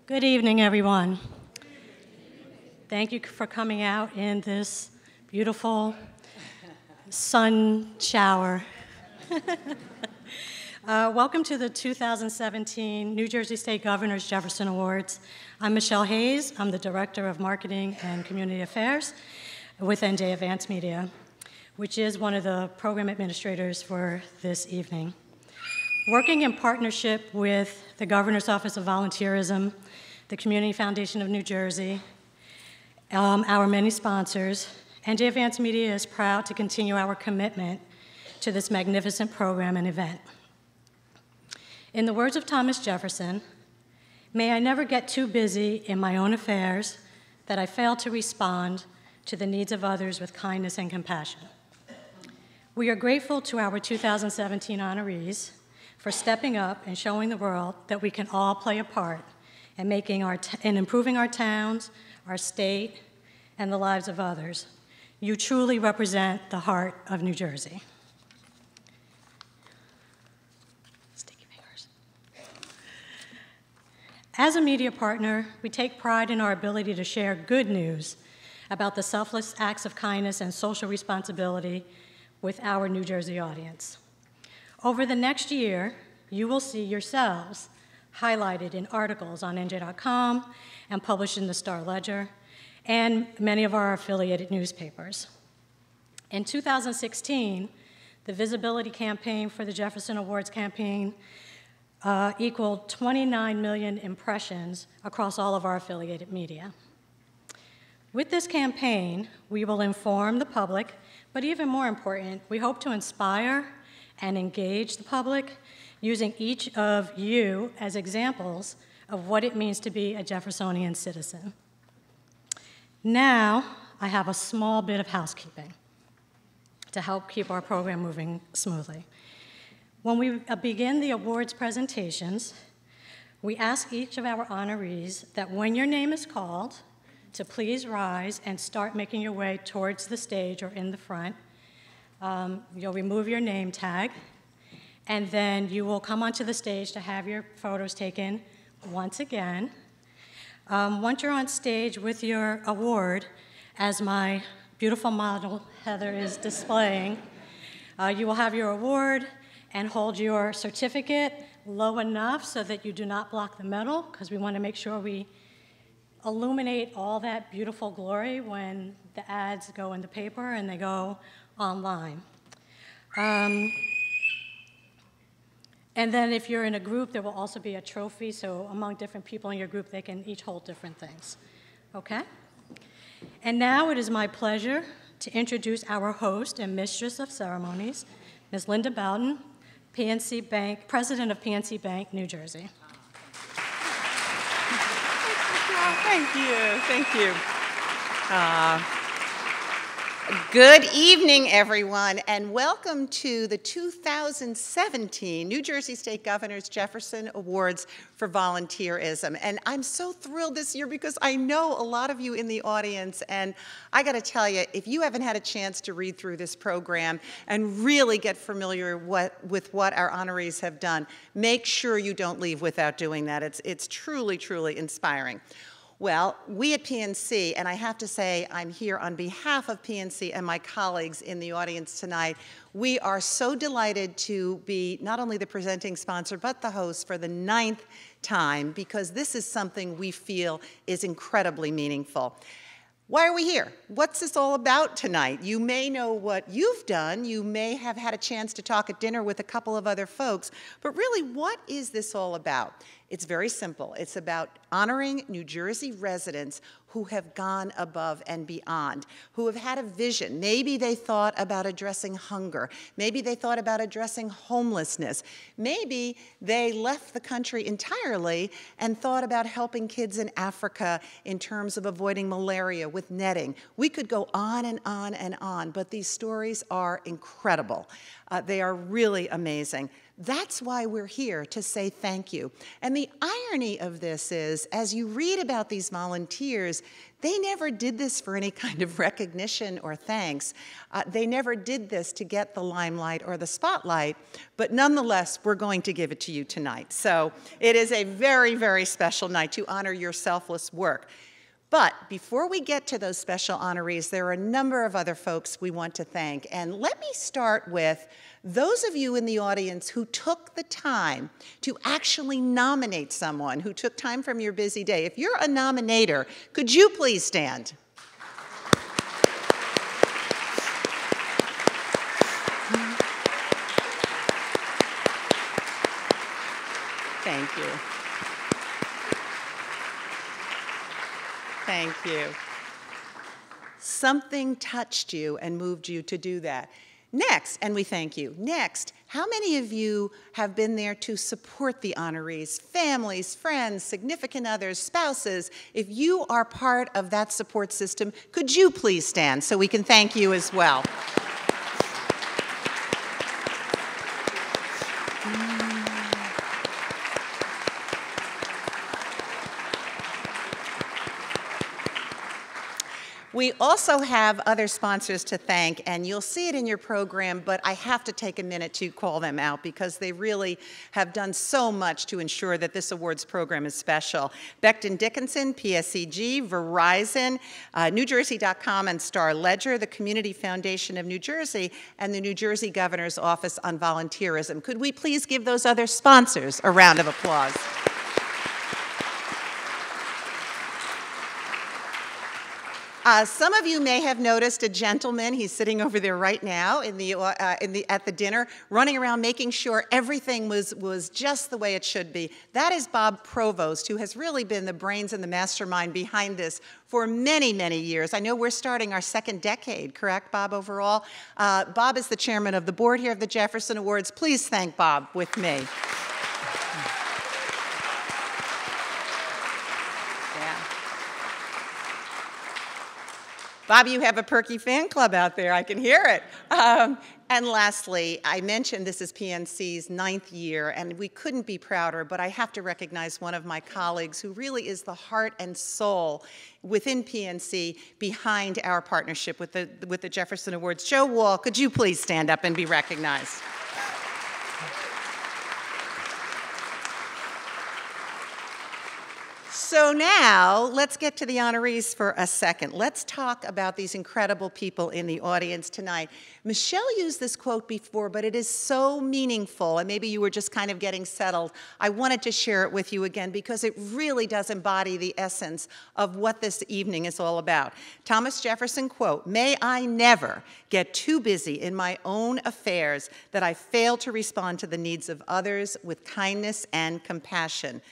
Good evening, everyone. Thank you for coming out in this beautiful sun shower. Welcome to the 2017 New Jersey State Governor's Jefferson Awards. I'm Michelle Hayes. I'm the Director of Marketing and Community Affairs with NJ Advance Media, which is one of the program administrators for this evening. Working in partnership with the Governor's Office of Volunteerism, the Community Foundation of New Jersey, our many sponsors, NJ Advance Media is proud to continue our commitment to this magnificent program and event. In the words of Thomas Jefferson, "May I never get too busy in my own affairs that I fail to respond to the needs of others with kindness and compassion." We are grateful to our 2017 honorees for stepping up and showing the world that we can all play a part in improving our towns, our state, and the lives of others. You truly represent the heart of New Jersey. Sticky fingers. As a media partner, we take pride in our ability to share good news about the selfless acts of kindness and social responsibility with our New Jersey audience. Over the next year, you will see yourselves highlighted in articles on NJ.com and published in the Star Ledger and many of our affiliated newspapers. In 2016, the visibility campaign for the Jefferson Awards campaign equaled 29 million impressions across all of our affiliated media. With this campaign, we will inform the public, but even more important, we hope to inspire and engage the public using each of you as examples of what it means to be a Jeffersonian citizen. Now, I have a small bit of housekeeping to help keep our program moving smoothly. When we begin the awards presentations, we ask each of our honorees that when your name is called, to please rise and start making your way towards the stage or in the front. You'll remove your name tag, and then you will come onto the stage to have your photos taken once again. Once you're on stage with your award, as my beautiful model, Heather, is displaying, you will have your award and hold your certificate low enough so that you do not block the medal, because we want to make sure we illuminate all that beautiful glory when the ads go in the paper and they go online. And then if you're in a group, there will also be a trophy, so among different people in your group, they can each hold different things, okay? And now it is my pleasure to introduce our host and mistress of ceremonies, Ms. Linda Bowden, PNC Bank, President of PNC Bank, New Jersey. Thank you, thank you. Good evening, everyone, and welcome to the 2017 New Jersey State Governor's Jefferson Awards for Volunteerism. And I'm so thrilled this year because I know a lot of you in the audience, and I gotta tell you, if you haven't had a chance to read through this program and really get familiar with what our honorees have done, make sure you don't leave without doing that. It's truly, truly inspiring. Well, we at PNC, and I have to say I'm here on behalf of PNC and my colleagues in the audience tonight, we are so delighted to be not only the presenting sponsor, but the host for the 9th time, because this is something we feel is incredibly meaningful. Why are we here? What's this all about tonight? You may know what you've done. You may have had a chance to talk at dinner with a couple of other folks. But really, what is this all about? It's very simple. It's about honoring New Jersey residents who have gone above and beyond, who have had a vision. Maybe they thought about addressing hunger. Maybe they thought about addressing homelessness. Maybe they left the country entirely and thought about helping kids in Africa in terms of avoiding malaria with netting. We could go on and on and on, but these stories are incredible. They are really amazing. That's why we're here, to say thank you. And the irony of this is, as you read about these volunteers, they never did this for any kind of recognition or thanks. They never did this to get the limelight or the spotlight, but nonetheless, we're going to give it to you tonight. So it is a very, very special night to honor your selfless work. But before we get to those special honorees, there are a number of other folks we want to thank. And let me start with those of you in the audience who took the time to actually nominate someone, who took time from your busy day. If you're a nominator, could you please stand? Thank you. Thank you. Something touched you and moved you to do that. Next, and we thank you. Next, how many of you have been there to support the honorees? Families, friends, significant others, spouses. If you are part of that support system, could you please stand so we can thank you as well? We also have other sponsors to thank, and you'll see it in your program, but I have to take a minute to call them out because they really have done so much to ensure that this awards program is special. Becton Dickinson, PSEG, Verizon, NewJersey.com and Star Ledger, the Community Foundation of New Jersey, and the New Jersey Governor's Office on Volunteerism. Could we please give those other sponsors a round of applause? Some of you may have noticed a gentleman, he's sitting over there right now at the dinner, running around making sure everything was just the way it should be. That is Bob Provost, who has really been the brains and the mastermind behind this for many, many years. I know we're starting our second decade, correct, Bob, overall? Bob is the chairman of the board here of the Jefferson Awards. Please thank Bob with me. Bob, you have a perky fan club out there. I can hear it. And lastly, I mentioned this is PNC's 9th year, and we couldn't be prouder, but I have to recognize one of my colleagues who really is the heart and soul within PNC behind our partnership with the Jefferson Awards. Joe Wall, could you please stand up and be recognized? So now, let's get to the honorees for a second. Let's talk about these incredible people in the audience tonight. Michelle used this quote before, but it is so meaningful, and maybe you were just kind of getting settled. I wanted to share it with you again because it really does embody the essence of what this evening is all about. Thomas Jefferson quote, "May I never get too busy in my own affairs that I fail to respond to the needs of others with kindness and compassion."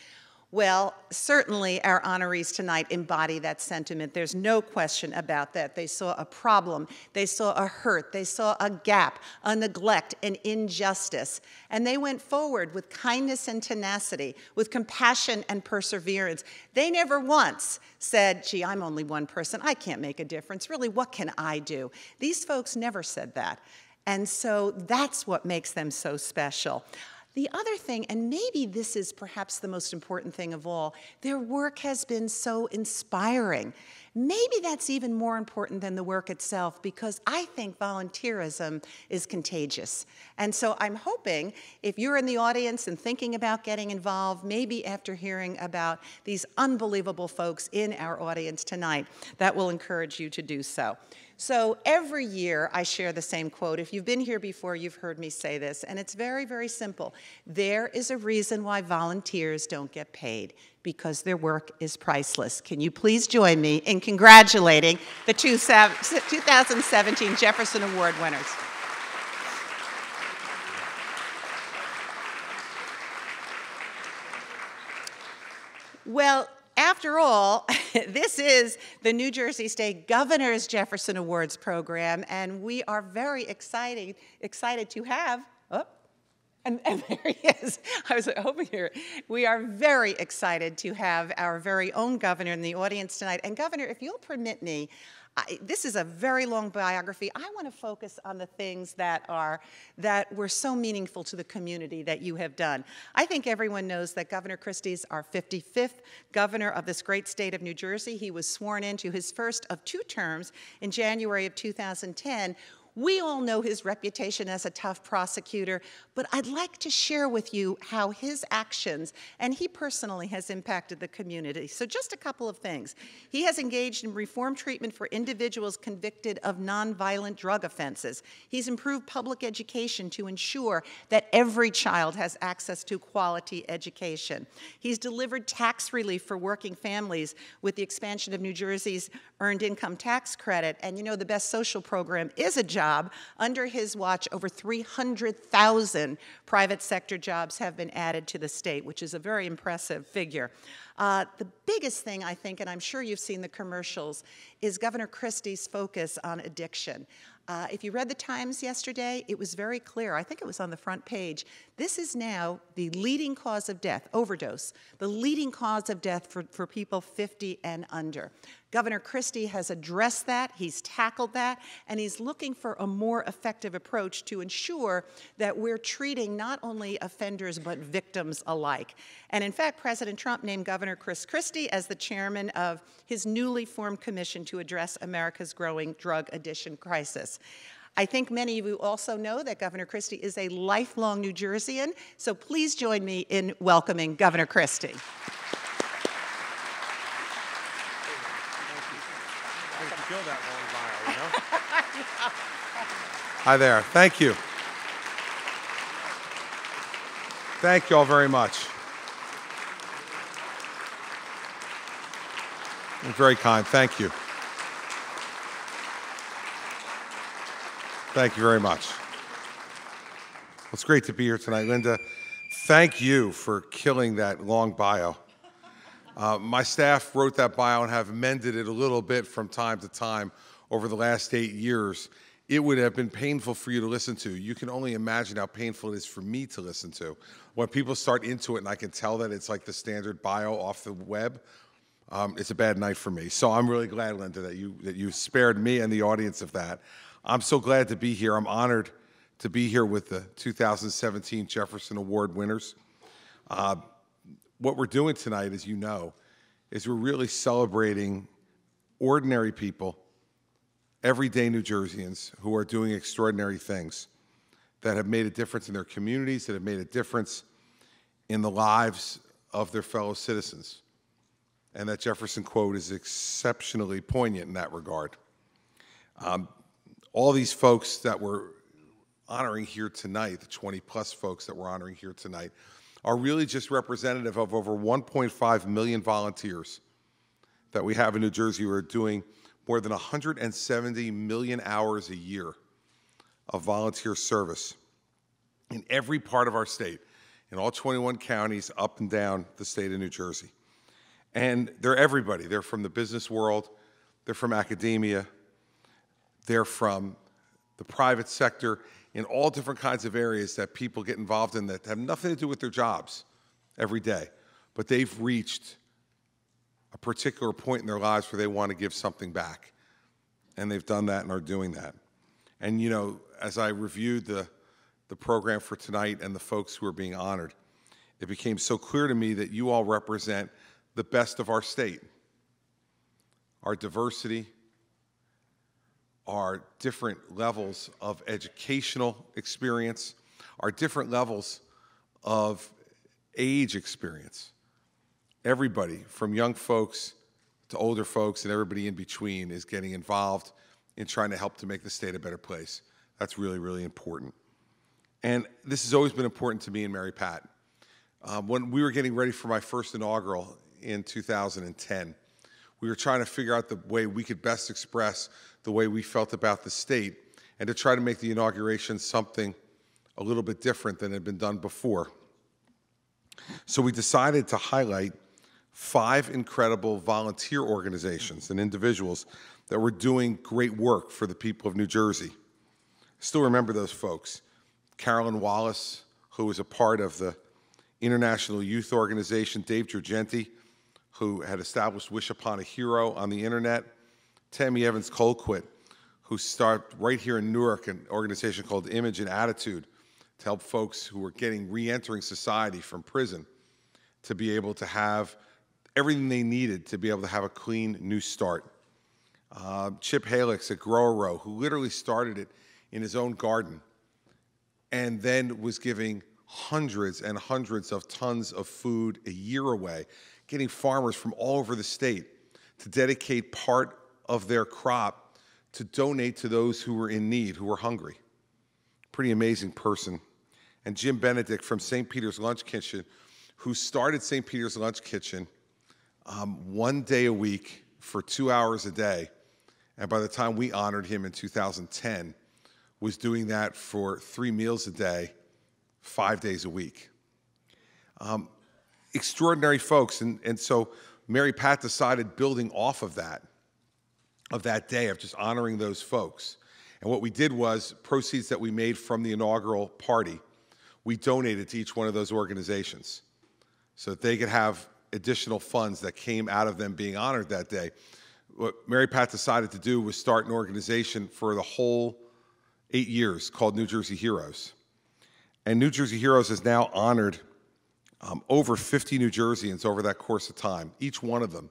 Well, certainly our honorees tonight embody that sentiment. There's no question about that. They saw a problem, they saw a hurt, they saw a gap, a neglect, an injustice, and they went forward with kindness and tenacity, with compassion and perseverance. They never once said, gee, I'm only one person, I can't make a difference. Really, what can I do? These folks never said that. And so that's what makes them so special. The other thing, and maybe this is perhaps the most important thing of all, their work has been so inspiring. Maybe that's even more important than the work itself because I think volunteerism is contagious. And so I'm hoping if you're in the audience and thinking about getting involved, maybe after hearing about these unbelievable folks in our audience tonight, that will encourage you to do so. So every year I share the same quote. If you've been here before, you've heard me say this, and it's very, very simple. There is a reason why volunteers don't get paid, because their work is priceless. Can you please join me in congratulating the 2017 Jefferson Award winners? Well, after all, this is the New Jersey State Governor's Jefferson Awards program, and we are very excited to have, and there he is. I was hoping here. We are very excited to have our very own governor in the audience tonight. And Governor, if you'll permit me, This is a very long biography. I want to focus on the things that were so meaningful to the community that you have done. I think everyone knows that Governor Christie is our 55th governor of this great state of New Jersey. He was sworn into his first of 2 terms in January of 2010. We all know his reputation as a tough prosecutor, but I'd like to share with you how his actions, and he personally has impacted the community. So just a couple of things. He has engaged in reform treatment for individuals convicted of nonviolent drug offenses. He's improved public education to ensure that every child has access to quality education. He's delivered tax relief for working families with the expansion of New Jersey's earned income tax credit. And you know, the best social program is a job. Under his watch, over 300,000 private sector jobs have been added to the state, which is a very impressive figure. The biggest thing, I think, and I'm sure you've seen the commercials, is Governor Christie's focus on addiction. If you read the Times yesterday, it was very clear. I think it was on the front page. This is now the leading cause of death, overdose, the leading cause of death for people 50 and under. Governor Christie has addressed that, he's tackled that, and he's looking for a more effective approach to ensure that we're treating not only offenders but victims alike. And in fact, President Trump named Governor Chris Christie as the chairman of his newly formed commission to address America's growing drug addiction crisis. I think many of you also know that Governor Christie is a lifelong New Jerseyan, so please join me in welcoming Governor Christie. Kill that long bio, you know? Hi there. Thank you. Thank you all very much. You're very kind. Thank you. Thank you very much. Well, it's great to be here tonight. Linda, thank you for killing that long bio. My staff wrote that bio and have amended it a little bit from time to time over the last 8 years. It would have been painful for you to listen to. You can only imagine how painful it is for me to listen to. When people start into it and I can tell that it's like the standard bio off the web, it's a bad night for me. So I'm really glad, Linda, that you spared me and the audience of that. I'm so glad to be here. I'm honored to be here with the 2017 Jefferson Award winners. What we're doing tonight, as you know, is we're really celebrating ordinary people, everyday New Jerseyans who are doing extraordinary things that have made a difference in their communities, that have made a difference in the lives of their fellow citizens. And that Jefferson quote is exceptionally poignant in that regard. All these folks that we're honoring here tonight, the 20-plus folks that we're honoring here tonight, are really just representative of over 1.5 million volunteers that we have in New Jersey who are doing more than 170 million hours a year of volunteer service in every part of our state, in all 21 counties up and down the state of New Jersey. And they're everybody. They're from the business world, they're from academia, they're from the private sector, in all different kinds of areas that people get involved in that have nothing to do with their jobs every day. But they've reached a particular point in their lives where they want to give something back. And they've done that and are doing that. And you know, as I reviewed the program for tonight and the folks who are being honored, it became so clear to me that you all represent the best of our state. Our diversity, our different levels of educational experience, our different levels of age experience. Everybody, from young folks to older folks and everybody in between, is getting involved in trying to help to make the state a better place. That's really, really important. And this has always been important to me and Mary Pat. When we were getting ready for my first inaugural in 2010, we were trying to figure out the way we could best express the way we felt about the state and to try to make the inauguration something a little bit different than had been done before. So we decided to highlight 5 incredible volunteer organizations and individuals that were doing great work for the people of New Jersey. I still remember those folks. Carolyn Wallace, who was a part of the International Youth Organization, Dave Girgenti, who had established Wish Upon a Hero on the internet, Tammy Evans Colquitt, who started right here in Newark an organization called Image and Attitude to help folks who were re-entering society from prison to be able to have everything they needed to be able to have a clean new start. Chip Halix at Grow a Row, who literally started it in his own garden and then was giving hundreds and hundreds of tons of food a year away, getting farmers from all over the state to dedicate part of their crop to donate to those who were in need, who were hungry. Pretty amazing person. And Jim Benedict from St. Peter's Lunch Kitchen, who started St. Peter's Lunch Kitchen 1 day a week for 2 hours a day. And by the time we honored him in 2010, was doing that for 3 meals a day, 5 days a week. Extraordinary folks. And so Mary Pat decided, building off of that day of just honoring those folks. And what we did was, proceeds that we made from the inaugural party, we donated to each one of those organizations so that they could have additional funds that came out of them being honored that day. What Mary Pat decided to do was start an organization for the whole 8 years called New Jersey Heroes. And New Jersey Heroes has now honored over 50 New Jerseyans over that course of time, each one of them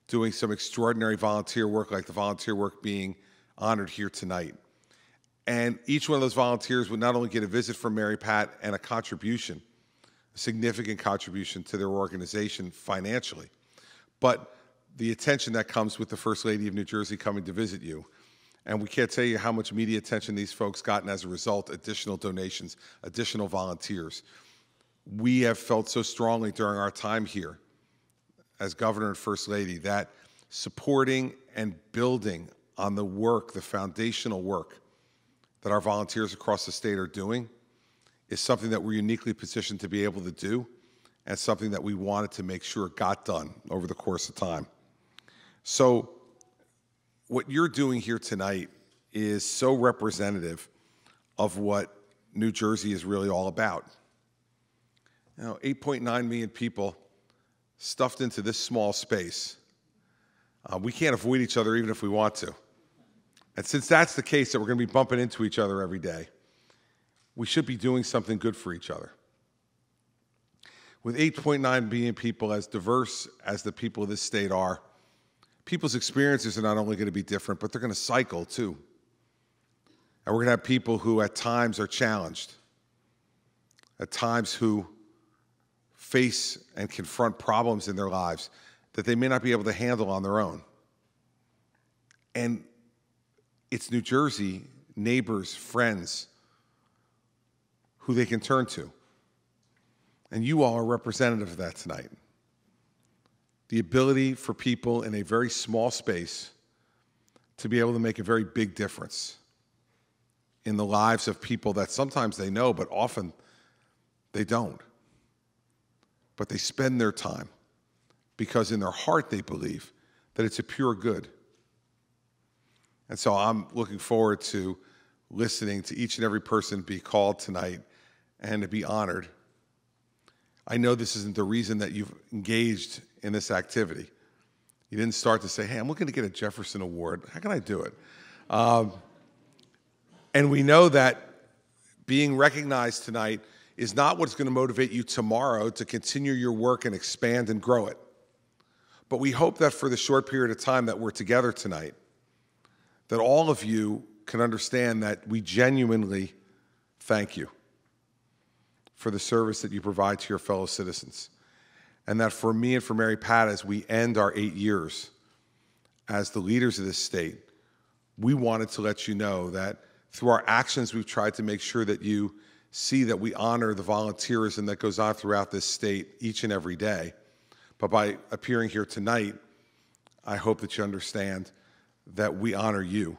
doing some extraordinary volunteer work, like the volunteer work being honored here tonight. And each one of those volunteers would not only get a visit from Mary Pat and a contribution, a significant contribution to their organization financially, but the attention that comes with the First Lady of New Jersey coming to visit you. And we can't tell you how much media attention these folks gotten as a result, additional donations, additional volunteers. We have felt so strongly during our time here as Governor and First Lady that supporting and building on the work, the foundational work that our volunteers across the state are doing is something that we're uniquely positioned to be able to do, and something that we wanted to make sure got done over the course of time. So what you're doing here tonight is so representative of what New Jersey is really all about. You know, 8.9 million people stuffed into this small space. We can't avoid each other even if we want to. And since that's the case, that we're going to be bumping into each other every day, we should be doing something good for each other. With 8.9 billion people, as diverse as the people of this state are, people's experiences are not only going to be different, but they're going to cycle too. And we're going to have people who at times are challenged, at times who face and confront problems in their lives that they may not be able to handle on their own. And it's New Jersey, neighbors, friends, who they can turn to. And you all are representative of that tonight. The ability for people in a very small space to be able to make a very big difference in the lives of people that sometimes they know, but often they don't. But they spend their time because in their heart they believe that it's a pure good. And so I'm looking forward to listening to each and every person be called tonight and to be honored. I know this isn't the reason that you've engaged in this activity. You didn't start to say, hey, I'm looking to get a Jefferson Award. How can I do it? And we know that being recognized tonight is not what's going to motivate you tomorrow to continue your work and expand and grow it. But we hope that for the short period of time that we're together tonight, that all of you can understand that we genuinely thank you for the service that you provide to your fellow citizens. And that for me and for Mary Pat, as we end our 8 years as the leaders of this state, we wanted to let you know that through our actions, we've tried to make sure that you see that we honor the volunteerism that goes on throughout this state each and every day. But by appearing here tonight, I hope that you understand that we honor you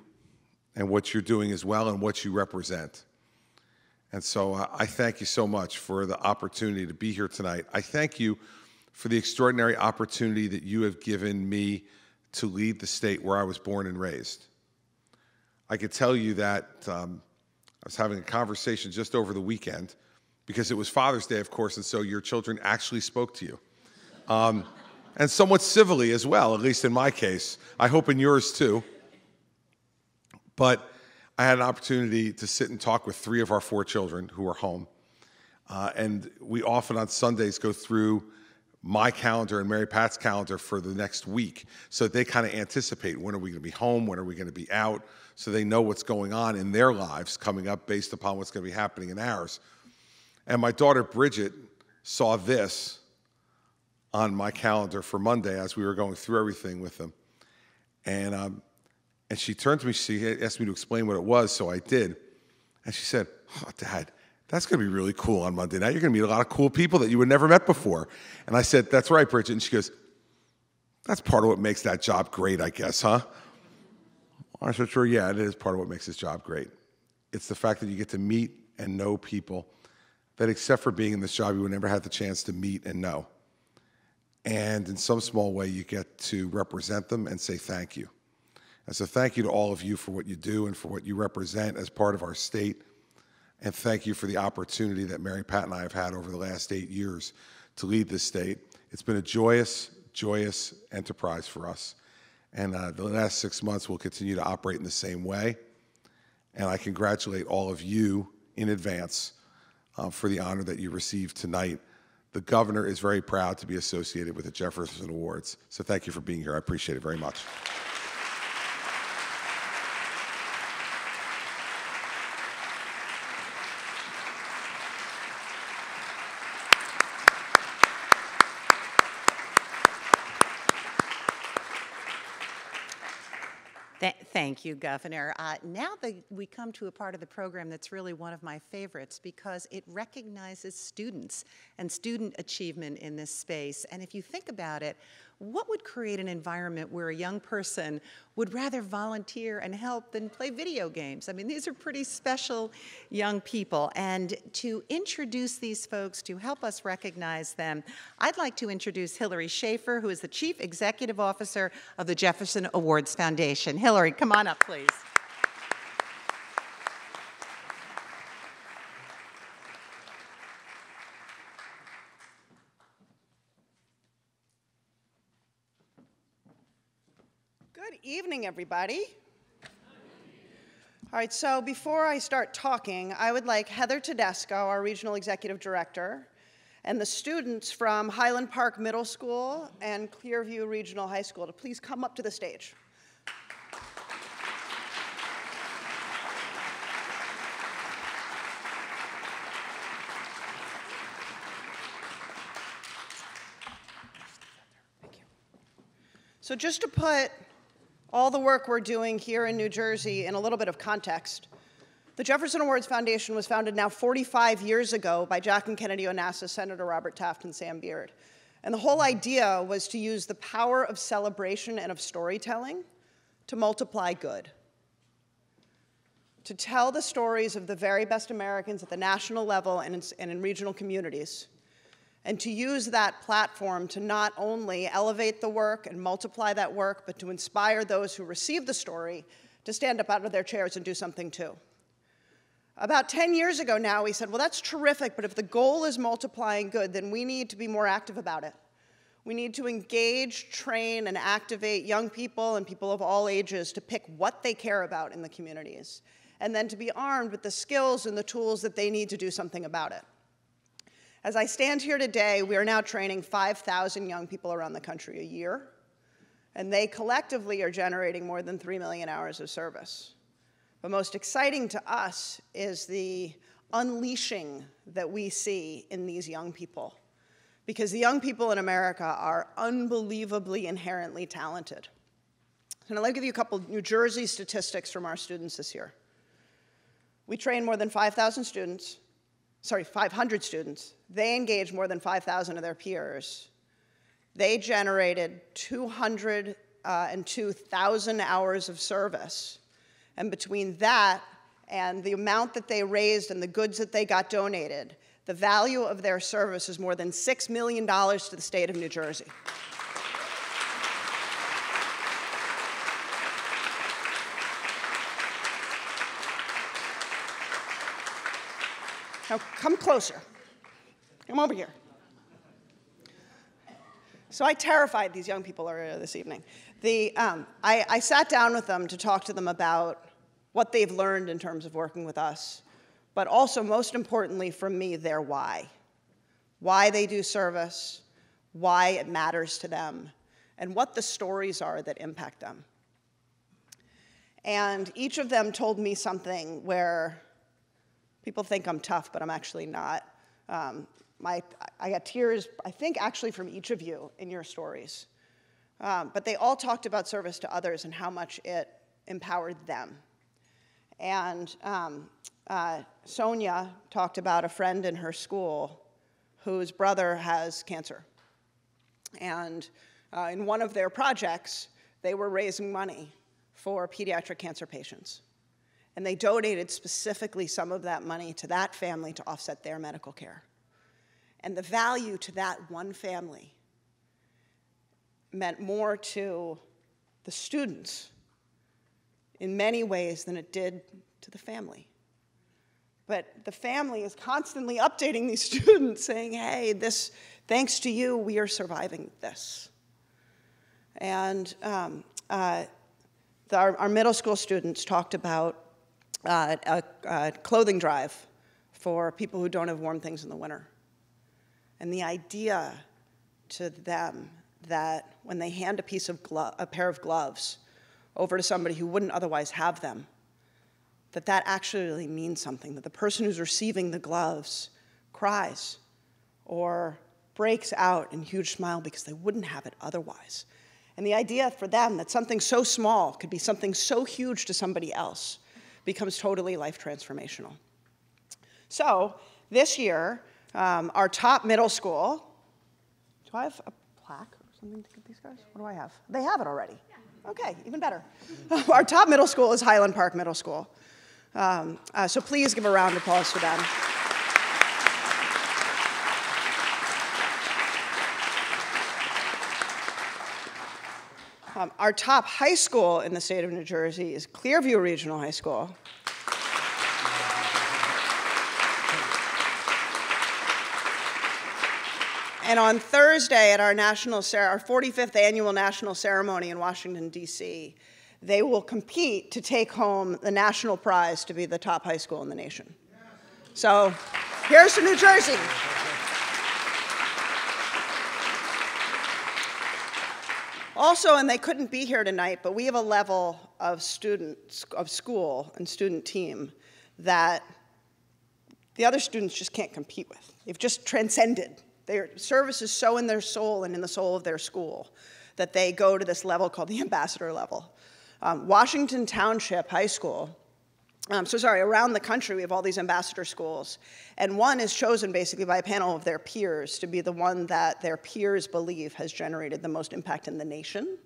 and what you're doing as well and what you represent. And so I thank you so much for the opportunity to be here tonight. I thank you for the extraordinary opportunity that you have given me to lead the state where I was born and raised. I could tell you that I was having a conversation just over the weekend, because it was Father's Day, of course, and so your children actually spoke to you. and somewhat civilly as well, at least in my case. I hope in yours too. But I had an opportunity to sit and talk with 3 of our 4 children who are home. And we often on Sundays go through my calendar and Mary Pat's calendar for the next week, so that they kind of anticipate, when are we going to be home, when are we going to be out, so they know what's going on in their lives coming up based upon what's going to be happening in ours. And my daughter Bridget saw this on my calendar for Monday as we were going through everything with them. And she turned to me, she asked me to explain what it was, so I did. And she said, "Oh, Dad, that's going to be really cool on Monday night. You're going to meet a lot of cool people that you had never met before." And I said, "That's right, Bridget." And she goes, "That's part of what makes that job great, I guess, huh?" I said, "Sure, yeah, it is part of what makes this job great. It's the fact that you get to meet and know people that, except for being in this job, you would never have the chance to meet and know. And in some small way, you get to represent them and say thank you. And so thank you to all of you for what you do and for what you represent as part of our state. And thank you for the opportunity that Mary Pat and I have had over the last 8 years to lead this state. It's been a joyous, joyous enterprise for us. And the last 6 months, we'll continue to operate in the same way. And I congratulate all of you in advance for the honor that you received tonight. The governor is very proud to be associated with the Jefferson Awards. So thank you for being here. I appreciate it very much. Thank you, Governor. Now we come to a part of the program that's really one of my favorites, because it recognizes students and student achievement in this space. And if you think about it, what would create an environment where a young person would rather volunteer and help than play video games? I mean, these are pretty special young people. And to introduce these folks, to help us recognize them, I'd like to introduce Hillary Schaefer, who is the Chief Executive Officer of the Jefferson Awards Foundation. Hillary, come on up, please. Good evening, everybody. All right, so before I start talking, I would like Heather Tedesco, our Regional Executive Director, and the students from Highland Park Middle School and Clearview Regional High School to please come up to the stage. Thank you. So just to put all the work we're doing here in New Jersey in a little bit of context, the Jefferson Awards Foundation was founded now 45 years ago by Jack and Kennedy Onassis, Senator Robert Taft, and Sam Beard. And the whole idea was to use the power of celebration and of storytelling to multiply good, to tell the stories of the very best Americans at the national level and in regional communities, and to use that platform to not only elevate the work and multiply that work, but to inspire those who receive the story to stand up out of their chairs and do something too. About 10 years ago now, we said, well, that's terrific, but if the goal is multiplying good, then we need to be more active about it. We need to engage, train, and activate young people and people of all ages to pick what they care about in the communities, and then to be armed with the skills and the tools that they need to do something about it. As I stand here today, we are now training 5,000 young people around the country a year, and they collectively are generating more than 3 million hours of service. But most exciting to us is the unleashing that we see in these young people, because the young people in America are unbelievably inherently talented. And I'd like to give you a couple of New Jersey statistics from our students this year. We train more than 500 students. They engaged more than 5,000 of their peers. They generated 202,000 hours of service. And between that and the amount that they raised and the goods that they got donated, the value of their service is more than $6 million to the state of New Jersey. Now, come closer. Come over here. So I terrified these young people earlier this evening. I sat down with them to talk to them about what they've learned in terms of working with us, but also, most importantly for me, their why. Why they do service, why it matters to them, and what the stories are that impact them. And each of them told me something where people think I'm tough, but I'm actually not. I got tears, I think, actually from each of you in your stories. But they all talked about service to others and how much it empowered them. And Sonia talked about a friend in her school whose brother has cancer. And in one of their projects, they were raising money for pediatric cancer patients. And they donated specifically some of that money to that family to offset their medical care. And the value to that one family meant more to the students in many ways than it did to the family. But the family is constantly updating these students saying, hey, thanks to you, we are surviving this. And our middle school students talked about a clothing drive for people who don't have warm things in the winter. And the idea to them that when they hand a pair of gloves over to somebody who wouldn't otherwise have them, that actually means something, that the person who's receiving the gloves cries or breaks out in a huge smile because they wouldn't have it otherwise. And the idea for them that something so small could be something so huge to somebody else becomes totally life transformational. So this year, our top middle school, do I have a plaque or something to give these guys? What do I have? They have it already. Yeah. Okay, even better. Our top middle school is Highland Park Middle School. So please give a round of applause for them. Our top high school in the state of New Jersey is Clearview Regional High School. And on Thursday at our 45th annual national ceremony in Washington, D.C., they will compete to take home the national prize to be the top high school in the nation. So here's to New Jersey. Also, and they couldn't be here tonight, but we have a level of students, of school and student team that the other students just can't compete with. They've just transcended. Their service is so in their soul and in the soul of their school that they go to this level called the ambassador level. Washington Township High School, around the country we have all these ambassador schools, and one is chosen basically by a panel of their peers to be the one that their peers believe has generated the most impact in the nation.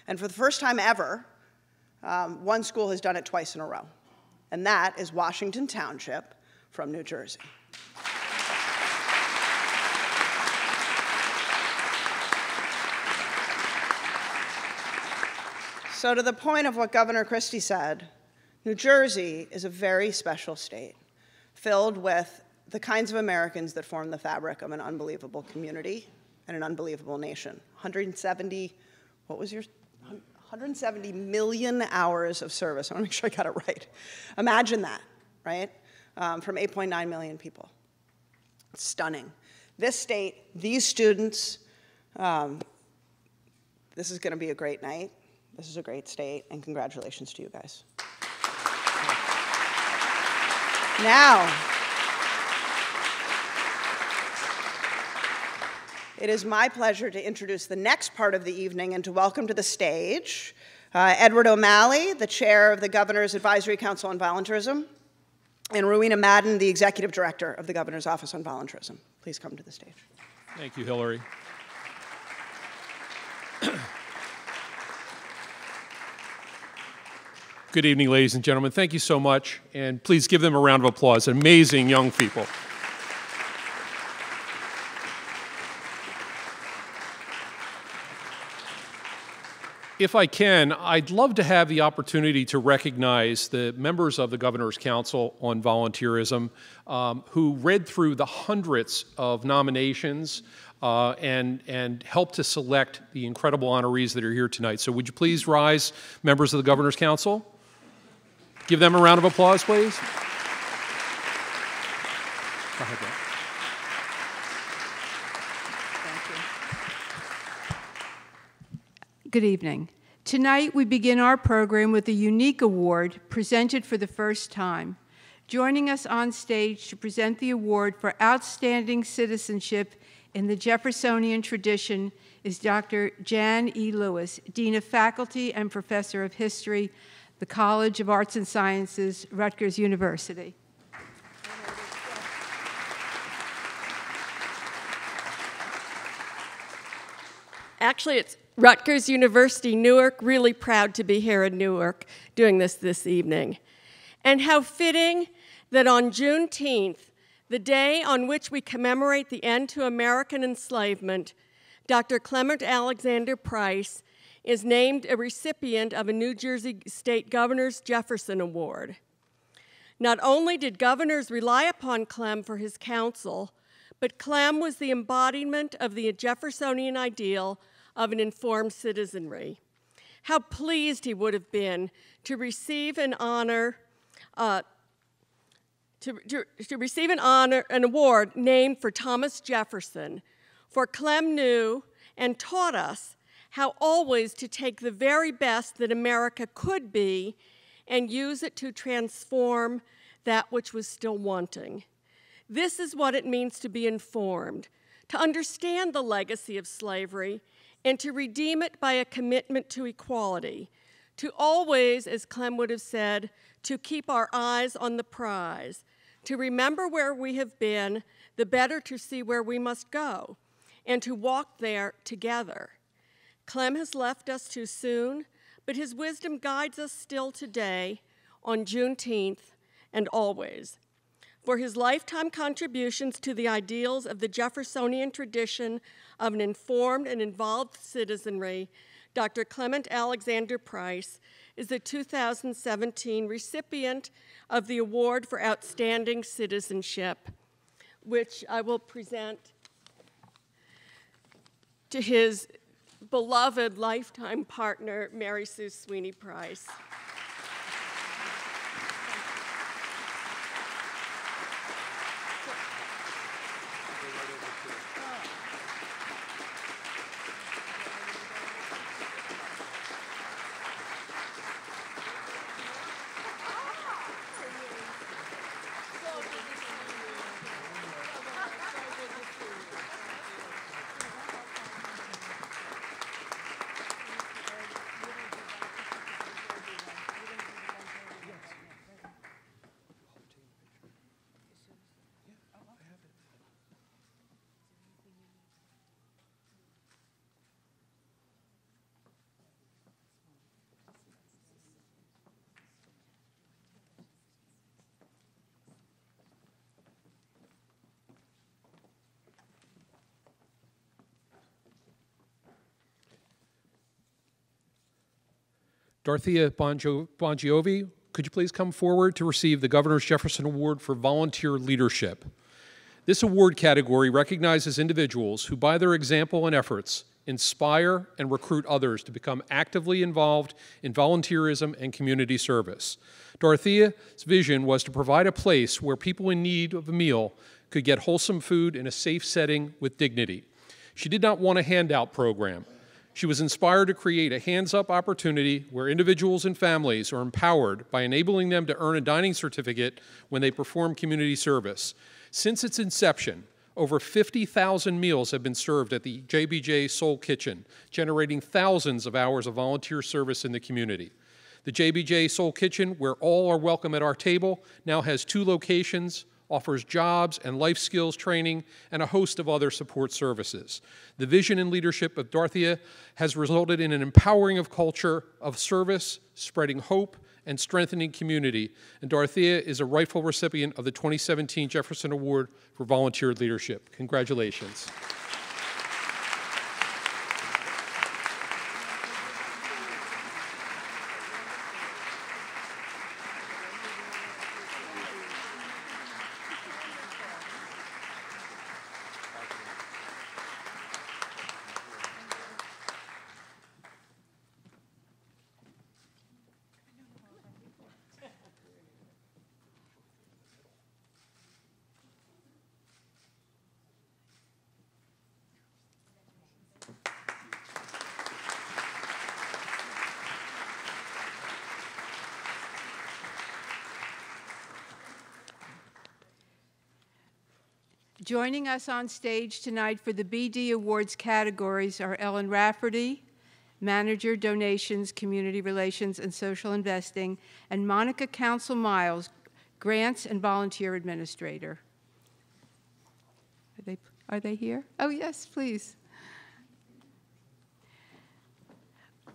And for the first time ever, one school has done it twice in a row, and that is Washington Township from New Jersey. So to the point of what Governor Christie said, New Jersey is a very special state, filled with the kinds of Americans that form the fabric of an unbelievable community and an unbelievable nation. 170 million hours of service. I want to make sure I got it right. Imagine that, right? From 8.9 million people. It's stunning. This state, these students, this is going to be a great night. This is a great state, and congratulations to you guys. Now, it is my pleasure to introduce the next part of the evening and to welcome to the stage Edward O'Malley, the chair of the Governor's Advisory Council on Volunteerism, and Rowena Madden, the executive director of the Governor's Office on Volunteerism. Please come to the stage. Thank you, Hillary. Good evening, ladies and gentlemen. Thank you so much, and please give them a round of applause. Amazing young people. If I can, I'd love to have the opportunity to recognize the members of the Governor's Council on Volunteerism who read through the hundreds of nominations and helped to select the incredible honorees that are here tonight. So would you please rise, members of the Governor's Council? Give them a round of applause, please. Go ahead, Brett. Good evening. Tonight we begin our program with a unique award presented for the first time. Joining us on stage to present the award for outstanding citizenship in the Jeffersonian tradition is Dr. Jan E. Lewis, Dean of Faculty and Professor of History, the College of Arts and Sciences, Rutgers University. Actually, it's Rutgers University, Newark. Really proud to be here in Newark doing this evening. And how fitting that on Juneteenth, the day on which we commemorate the end to American enslavement, Dr. Clement Alexander Price is named a recipient of a New Jersey State Governor's Jefferson Award. Not only did governors rely upon Clem for his counsel, but Clem was the embodiment of the Jeffersonian ideal of an informed citizenry. How pleased he would have been to receive an honor, an award named for Thomas Jefferson, for Clem knew and taught us how always to take the very best that America could be and use it to transform that which was still wanting. This is what it means to be informed, to understand the legacy of slavery, and to redeem it by a commitment to equality, to always, as Clem would have said, to keep our eyes on the prize, to remember where we have been, the better to see where we must go, and to walk there together. Clem has left us too soon, but his wisdom guides us still today, on Juneteenth, and always. For his lifetime contributions to the ideals of the Jeffersonian tradition of an informed and involved citizenry, Dr. Clement Alexander Price is the 2017 recipient of the Award for Outstanding Citizenship, which I will present to his beloved lifetime partner, Mary Sue Sweeney Price. Dorothea Bongiovi, could you please come forward to receive the Governor's Jefferson Award for Volunteer Leadership? This award category recognizes individuals who, by their example and efforts, inspire and recruit others to become actively involved in volunteerism and community service. Dorothea's vision was to provide a place where people in need of a meal could get wholesome food in a safe setting with dignity. She did not want a handout program. She was inspired to create a hands-up opportunity where individuals and families are empowered by enabling them to earn a dining certificate when they perform community service. Since its inception, over 50,000 meals have been served at the JBJ Soul Kitchen, generating thousands of hours of volunteer service in the community. The JBJ Soul Kitchen, where all are welcome at our table, now has 2 locations, offers jobs and life skills training, and a host of other support services. The vision and leadership of Dorothea has resulted in an empowering of culture of service, spreading hope, and strengthening community. And Dorothea is a rightful recipient of the 2017 Jefferson Award for Volunteer Leadership. Congratulations. Joining us on stage tonight for the BD Awards categories are Ellen Rafferty, Manager, Donations, Community Relations, and Social Investing, and Monica Council-Miles, Grants and Volunteer Administrator. Are they here? Oh, yes, please.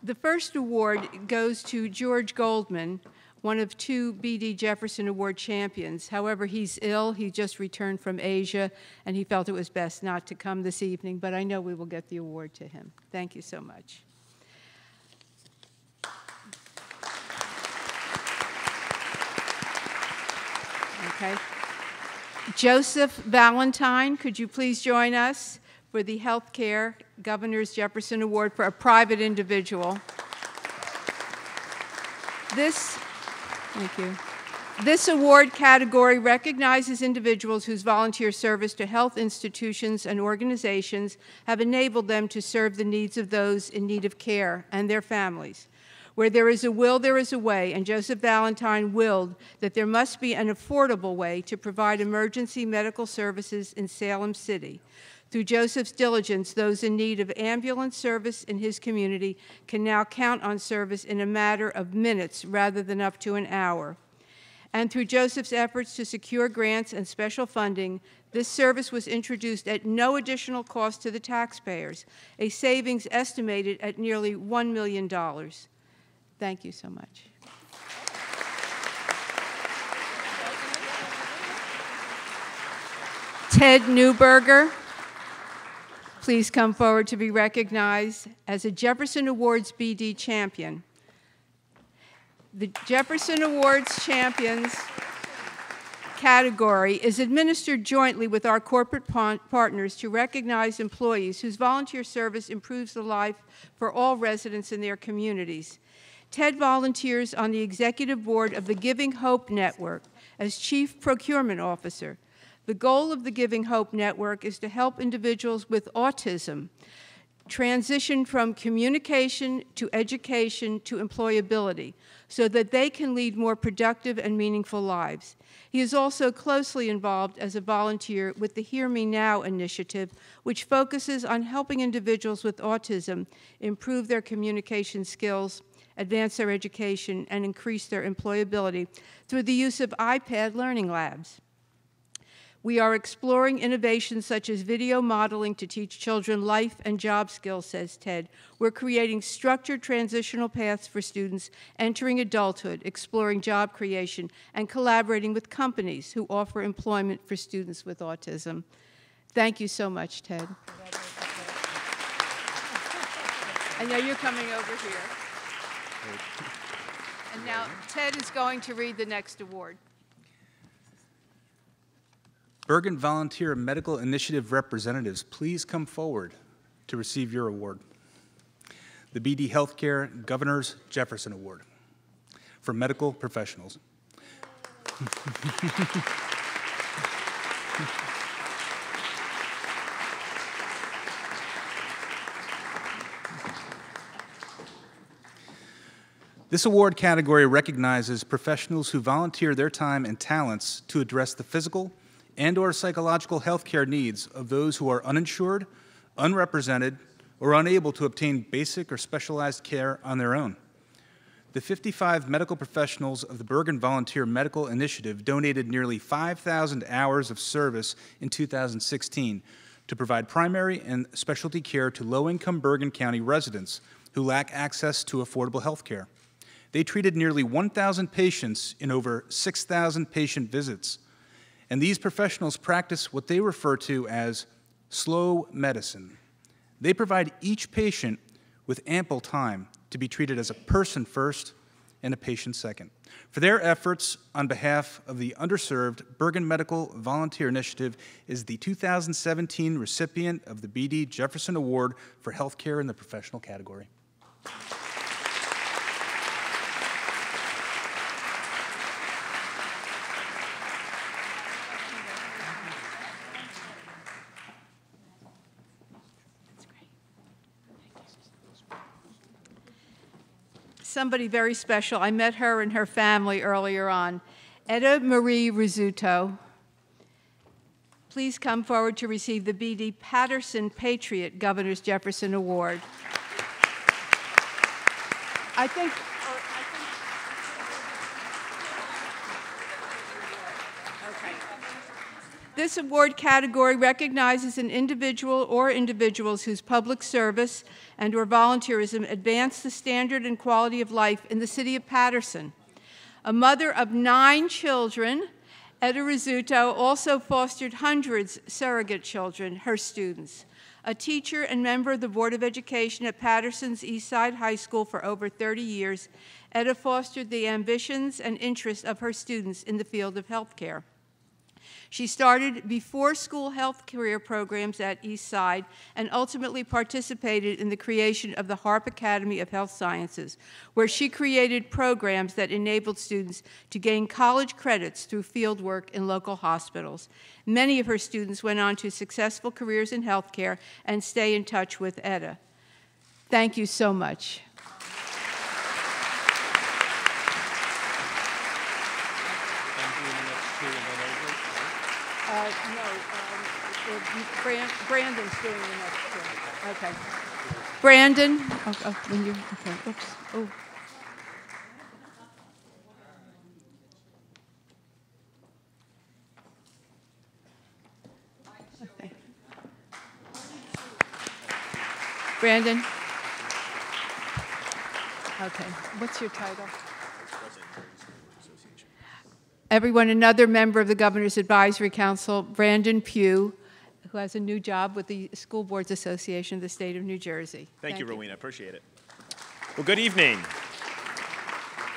The first award goes to George Goldman, one of 2 BD Jefferson Award champions. However, he's ill. He just returned from Asia, and he felt it was best not to come this evening, but I know we will get the award to him. Thank you so much. Okay. Joseph Valentine, could you please join us for the Healthcare Governor's Jefferson Award for a private individual? Thank you. This award category recognizes individuals whose volunteer service to health institutions and organizations have enabled them to serve the needs of those in need of care and their families. Where there is a will, there is a way, and Joseph Valentine willed that there must be an affordable way to provide emergency medical services in Salem City. Through Joseph's diligence, those in need of ambulance service in his community can now count on service in a matter of minutes rather than up to an hour. And through Joseph's efforts to secure grants and special funding, this service was introduced at no additional cost to the taxpayers, a savings estimated at nearly $1 million. Thank you so much. Ted Newberger, please come forward to be recognized as a Jefferson Awards BD champion. The Jefferson Awards Champions category is administered jointly with our corporate partners to recognize employees whose volunteer service improves the life for all residents in their communities. Ted volunteers on the executive board of the Giving Hope Network as Chief Procurement Officer. The goal of the Giving Hope Network is to help individuals with autism transition from communication to education to employability so that they can lead more productive and meaningful lives. He is also closely involved as a volunteer with the Hear Me Now initiative, which focuses on helping individuals with autism improve their communication skills, advance their education, and increase their employability through the use of iPad learning labs. We are exploring innovations such as video modeling to teach children life and job skills, says Ted. We're creating structured transitional paths for students entering adulthood, exploring job creation, and collaborating with companies who offer employment for students with autism. Thank you so much, Ted. I know you're coming over here. And now Ted is going to read the next award. Bergen Volunteer Medical Initiative representatives, please come forward to receive your award. The BD Healthcare Governor's Jefferson Award for medical professionals. This award category recognizes professionals who volunteer their time and talents to address the physical and/or psychological health care needs of those who are uninsured, unrepresented, or unable to obtain basic or specialized care on their own. The 55 medical professionals of the Bergen Volunteer Medical Initiative donated nearly 5,000 hours of service in 2016 to provide primary and specialty care to low-income Bergen County residents who lack access to affordable health care. They treated nearly 1,000 patients in over 6,000 patient visits. And these professionals practice what they refer to as slow medicine. They provide each patient with ample time to be treated as a person first and a patient second. For their efforts on behalf of the underserved, Bergen Medical Volunteer Initiative is the 2017 recipient of the BD Jefferson Award for Healthcare in the professional category. Somebody very special. I met her and her family earlier on. Etta Marie Rizzuto. please come forward to receive the B.D. Patterson Patriot Governor's Jefferson Award. I think this award category recognizes an individual or individuals whose public service and or volunteerism advance the standard and quality of life in the city of Patterson. A mother of 9 children, Etta Rizzuto also fostered hundreds surrogate children, her students. A teacher and member of the Board of Education at Patterson's Eastside High School for over 30 years, Etta fostered the ambitions and interests of her students in the field of healthcare. She started before-school health career programs at Eastside and ultimately participated in the creation of the Harp Academy of Health Sciences, where she created programs that enabled students to gain college credits through field work in local hospitals. Many of her students went on to successful careers in healthcare and stay in touch with Etta. Thank you so much. Brandon's doing the next two. Okay. Brandon, when you, okay, oops, oh. Okay. Brandon. Okay, what's your title? Everyone, another member of the Governor's Advisory Council, Brandon Pugh, who has a new job with the School Boards Association of the State of New Jersey. Thank you, Rowena. Appreciate it. Well, good evening.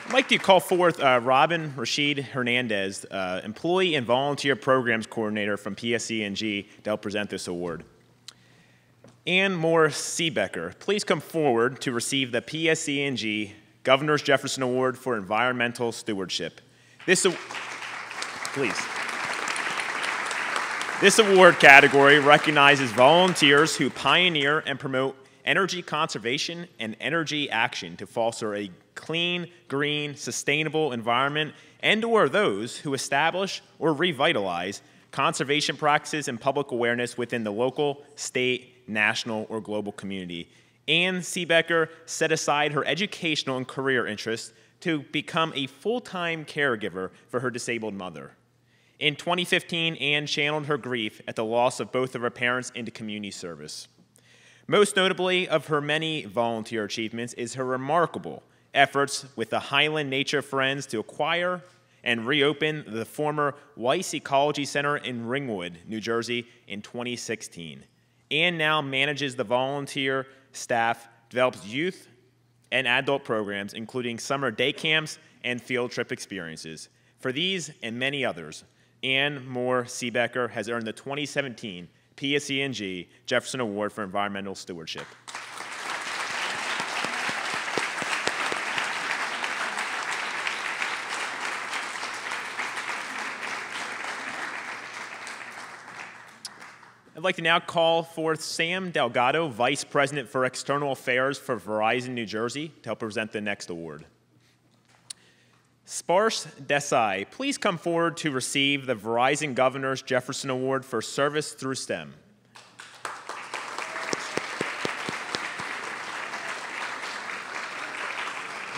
I'd like to call forth Robin Rashid Hernandez, Employee and Volunteer Programs Coordinator from PSE&G, to help present this award. Ann Moore Seebecker, please come forward to receive the PSE&G Governor's Jefferson Award for Environmental Stewardship. Please. This award category recognizes volunteers who pioneer and promote energy conservation and energy action to foster a clean, green, sustainable environment, and/or those who establish or revitalize conservation practices and public awareness within the local, state, national, or global community. Ann Seebecker set aside her educational and career interests to become a full-time caregiver for her disabled mother. In 2015, Ann channeled her grief at the loss of both of her parents into community service. Most notably of her many volunteer achievements is her remarkable efforts with the Highland Nature Friends to acquire and reopen the former Weiss Ecology Center in Ringwood, New Jersey in 2016. Ann now manages the volunteer staff, develops youth and adult programs, including summer day camps and field trip experiences. For these and many others, Ann Moore Seebecker has earned the 2017 PSE&G Jefferson Award for Environmental Stewardship. I'd like to now call forth Sam Delgado, Vice President for External Affairs for Verizon New Jersey, to help present the next award. Sparse Desai, please come forward to receive the Verizon Governor's Jefferson Award for Service Through STEM.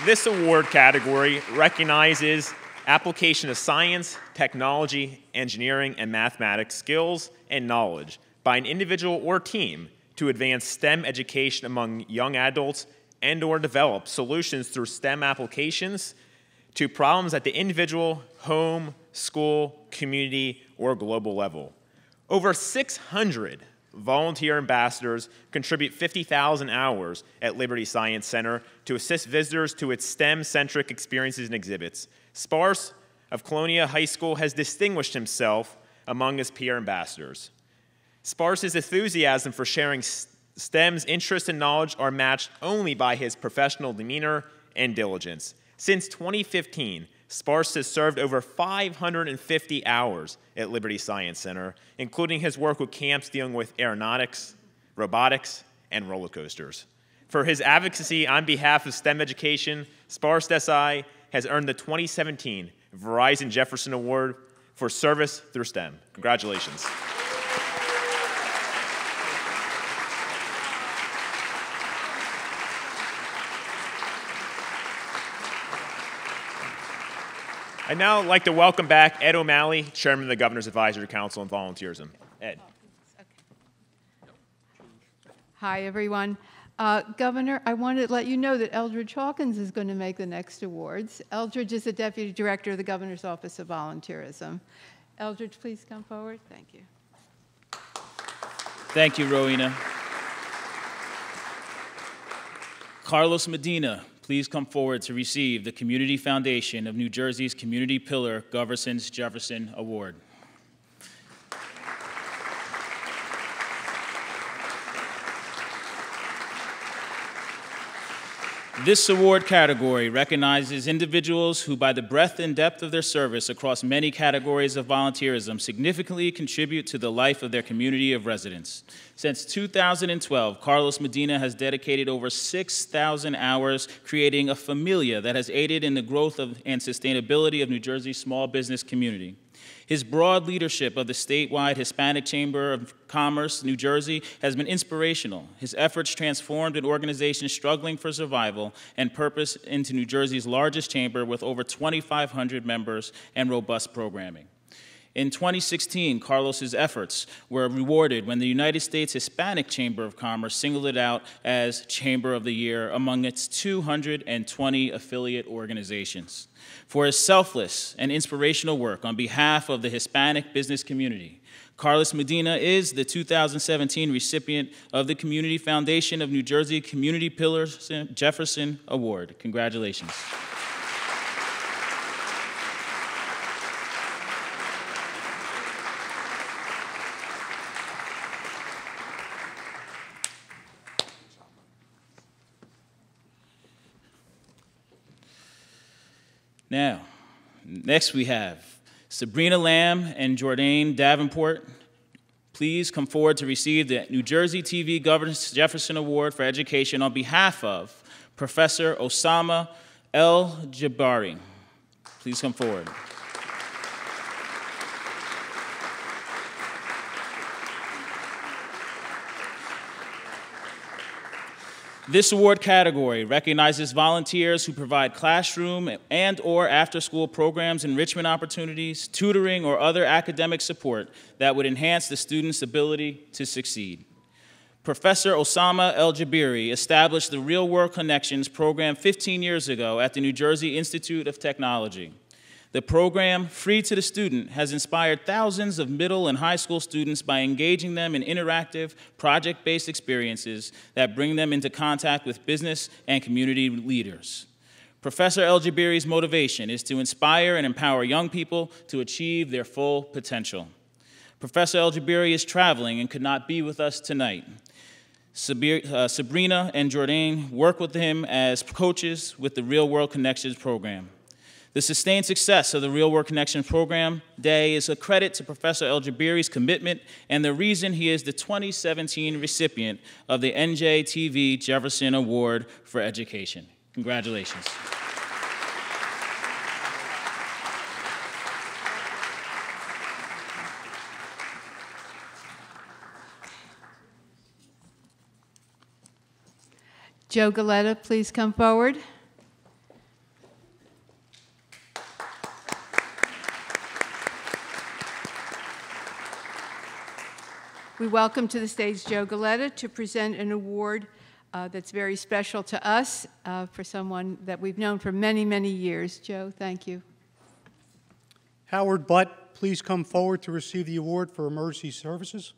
This award category recognizes application of science, technology, engineering, and mathematics skills and knowledge by an individual or team to advance STEM education among young adults and/or develop solutions through STEM applications to problems at the individual, home, school, community, or global level. Over 600 volunteer ambassadors contribute 50,000 hours at Liberty Science Center to assist visitors to its STEM-centric experiences and exhibits. Sparse of Colonia High School has distinguished himself among his peer ambassadors. Sparse's enthusiasm for sharing STEM's interest and knowledge are matched only by his professional demeanor and diligence. Since 2015, Sparse has served over 550 hours at Liberty Science Center, including his work with camps dealing with aeronautics, robotics, and roller coasters. For his advocacy on behalf of STEM education, Sparse Desai has earned the 2017 Verizon Jefferson Award for Service Through STEM. Congratulations. I'd now like to welcome back Ed O'Malley, Chairman of the Governor's Advisory Council on Volunteerism. Ed. Hi, everyone. Governor, I wanted to let you know that Eldridge Hawkins is going to make the next awards. Eldridge is the Deputy Director of the Governor's Office of Volunteerism. Eldridge, please come forward. Thank you. Thank you, Rowena. Carlos Medina, please come forward to receive the Community Foundation of New Jersey's Community Pillar Goverson's Jefferson Award. This award category recognizes individuals who, by the breadth and depth of their service across many categories of volunteerism, significantly contribute to the life of their community of residents. Since 2012, Carlos Medina has dedicated over 6,000 hours creating a familia that has aided in the growth and sustainability of New Jersey's small business community. His broad leadership of the statewide Hispanic Chamber of Commerce, New Jersey, has been inspirational. His efforts transformed an organization struggling for survival and purpose into New Jersey's largest chamber with over 2,500 members and robust programming. In 2016, Carlos's efforts were rewarded when the United States Hispanic Chamber of Commerce singled it out as Chamber of the Year among its 220 affiliate organizations. For his selfless and inspirational work on behalf of the Hispanic business community, Carlos Medina is the 2017 recipient of the Community Foundation of New Jersey Community Pillars Jefferson Award. Congratulations. Now, next we have Sabrina Lamb and Jordan Davenport. Please come forward to receive the New Jersey TV Governor's Jefferson Award for Education on behalf of Professor Osama El-Jabari. Please come forward. This award category recognizes volunteers who provide classroom and/or after-school programs, enrichment opportunities, tutoring, or other academic support that would enhance the student's ability to succeed. Professor Osama El-Jabiri established the Real World Connections program 15 years ago at the New Jersey Institute of Technology. The program, free to the student, has inspired thousands of middle and high school students by engaging them in interactive, project-based experiences that bring them into contact with business and community leaders. Professor El-Jabiri's motivation is to inspire and empower young people to achieve their full potential. Professor El-Jabiri is traveling and could not be with us tonight. Sabrina and Jordan work with him as coaches with the Real World Connections program. The sustained success of the Real World Connection Program Day is a credit to Professor El-Jabiri's commitment and the reason he is the 2017 recipient of the NJTV Jefferson Award for Education. Congratulations. Joe Galetta, please come forward. We welcome to the stage Joe Galetta to present an award that's very special to us for someone that we've known for many, many years. Joe, thank you. Howard Butt, please come forward to receive the award for emergency services.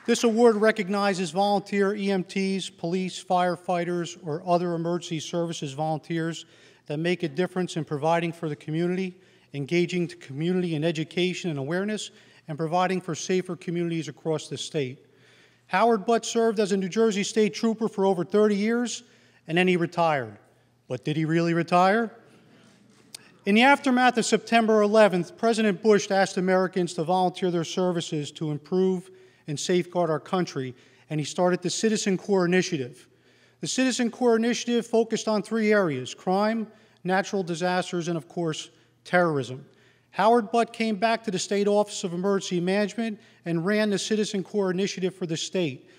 This award recognizes volunteer EMTs, police, firefighters, or other emergency services volunteers that make a difference in providing for the community, engaging the community in education and awareness, and providing for safer communities across the state. Howard Butt served as a New Jersey State Trooper for over 30 years, and then he retired. But did he really retire? In the aftermath of September 11th, President Bush asked Americans to volunteer their services to improve and safeguard our country, and he started the Citizen Corps Initiative. The Citizen Corps Initiative focused on 3 areas: crime, natural disasters, and of course, terrorism. Howard Butt came back to the State Office of Emergency Management and ran the Citizen Corps Initiative for the state,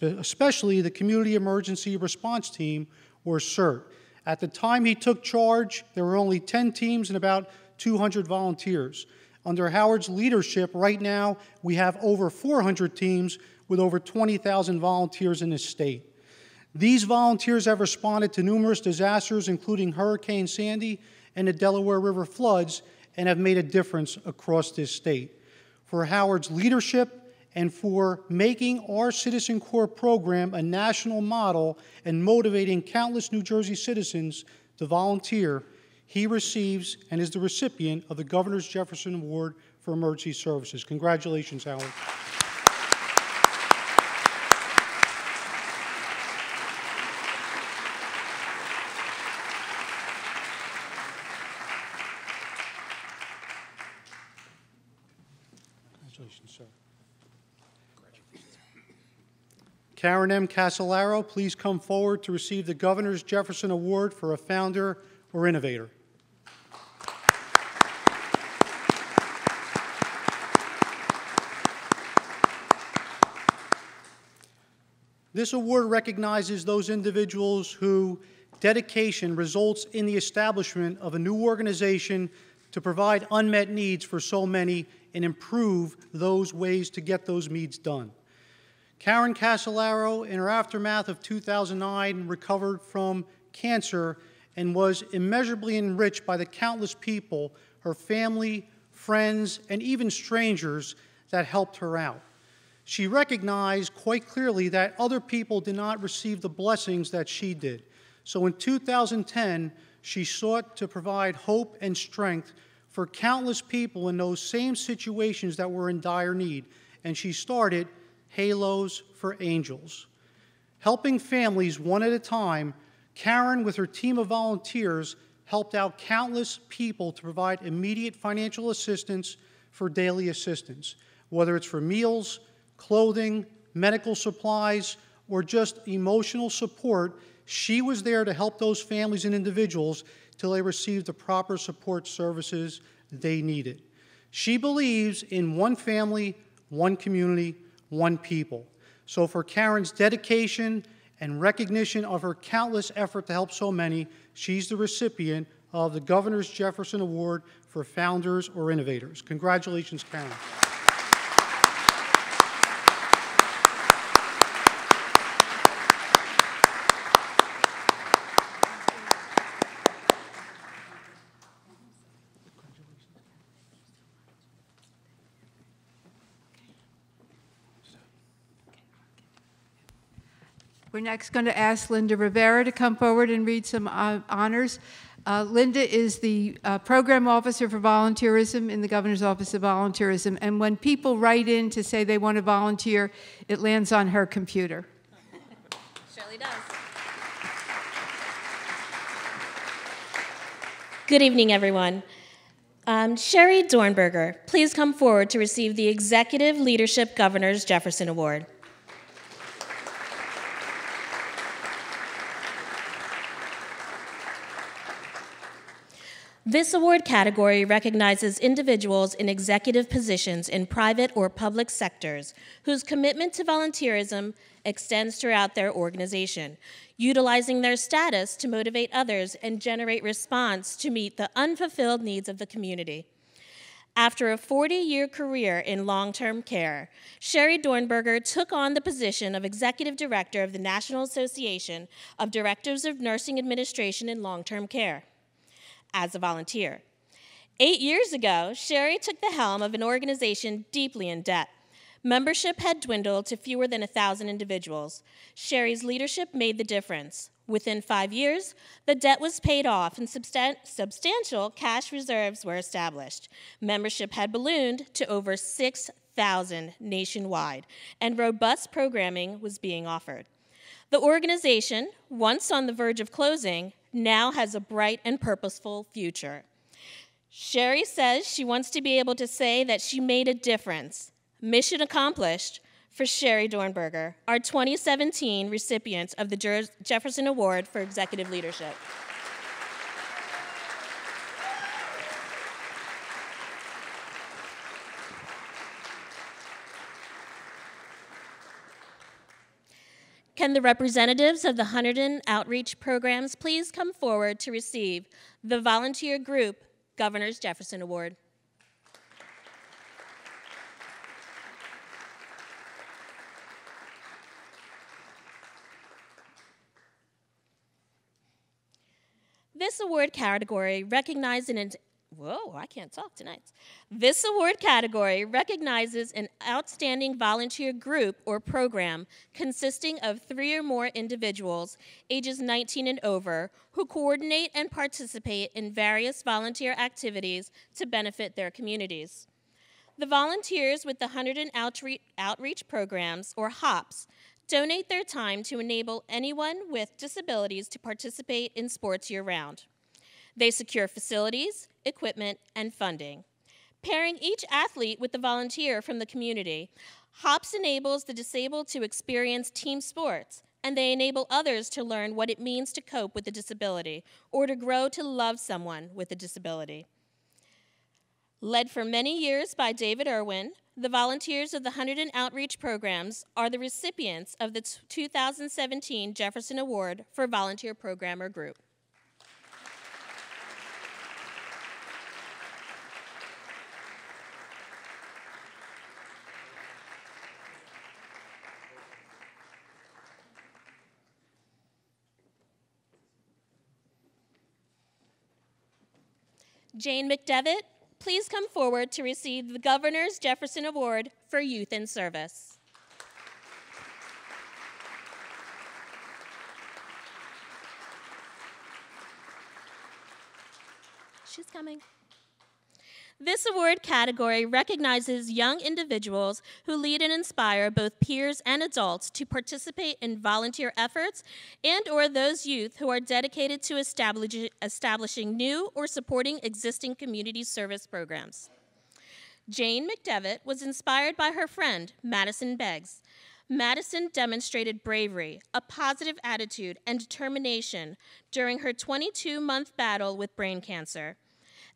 especially the Community Emergency Response Team, or CERT. At the time he took charge, there were only 10 teams and about 200 volunteers. Under Howard's leadership, right now, we have over 400 teams with over 20,000 volunteers in the state. These volunteers have responded to numerous disasters, including Hurricane Sandy and the Delaware River floods, and have made a difference across this state. For Howard's leadership and for making our Citizen Corps program a national model and motivating countless New Jersey citizens to volunteer, he receives and is the recipient of the Governor's Jefferson Award for Emergency Services. Congratulations, Howard. Congratulations, sir. Karen M. Casolaro, please come forward to receive the Governor's Jefferson Award for a founder or innovator. This award recognizes those individuals whose dedication results in the establishment of a new organization to provide unmet needs for so many and improve those ways to get those needs done. Karen Casolaro, in her aftermath of 2009, recovered from cancer and was immeasurably enriched by the countless people, her family, friends, and even strangers that helped her out. She recognized quite clearly that other people did not receive the blessings that she did. So in 2010, she sought to provide hope and strength for countless people in those same situations that were in dire need, and she started Halos for Angels. Helping families one at a time, Karen, with her team of volunteers, helped out countless people to provide immediate financial assistance for daily assistance, whether it's for meals, clothing, medical supplies, or just emotional support. She was there to help those families and individuals till they received the proper support services they needed. She believes in one family, one community, one people. So for Karen's dedication and recognition of her countless effort to help so many, she's the recipient of the Governor's Jefferson Award for Founders or Innovators. Congratulations, Karen. We're next going to ask Linda Rivera to come forward and read some honors. Linda is the Program Officer for Volunteerism in the Governor's Office of Volunteerism, and when people write in to say they want to volunteer, it lands on her computer. Surely does. Good evening, everyone. Sherry Dornberger, please come forward to receive the Executive Leadership Governor's Jefferson Award. This award category recognizes individuals in executive positions in private or public sectors whose commitment to volunteerism extends throughout their organization, utilizing their status to motivate others and generate response to meet the unfulfilled needs of the community. After a 40-year career in long-term care, Sherry Dornberger took on the position of Executive Director of the National Association of Directors of Nursing Administration in Long-Term Care as a volunteer. 8 years ago, Sherry took the helm of an organization deeply in debt. Membership had dwindled to fewer than 1,000 individuals. Sherry's leadership made the difference. Within 5 years, the debt was paid off and substantial cash reserves were established. Membership had ballooned to over 6,000 nationwide, and robust programming was being offered. The organization, once on the verge of closing, now has a bright and purposeful future. Sherry says she wants to be able to say that she made a difference. Mission accomplished for Sherry Dornberger, our 2017 recipient of the Jefferson Award for Executive Leadership. Can the representatives of the Hunterdon Outreach Programs please come forward to receive the Volunteer Group Governor's Jefferson Award? This award category recognizes This award category recognizes an outstanding volunteer group or program consisting of 3 or more individuals, ages 19 and over, who coordinate and participate in various volunteer activities to benefit their communities. The volunteers with the Hunterdon Outreach Programs, or HOPS, donate their time to enable anyone with disabilities to participate in sports year-round. They secure facilities, equipment, and funding. Pairing each athlete with the volunteer from the community, HOPS enables the disabled to experience team sports, and they enable others to learn what it means to cope with a disability or to grow to love someone with a disability. Led for many years by David Irwin, the volunteers of the Hunterdon Outreach Programs are the recipients of the 2017 Jefferson Award for Volunteer Programmer Group. Jane McDevitt, please come forward to receive the Governor's Jefferson Award for Youth in Service. She's coming. This award category recognizes young individuals who lead and inspire both peers and adults to participate in volunteer efforts and or those youth who are dedicated to establishing new or supporting existing community service programs. Jane McDevitt was inspired by her friend, Madison Beggs. Madison demonstrated bravery, a positive attitude, and determination during her 22-month battle with brain cancer.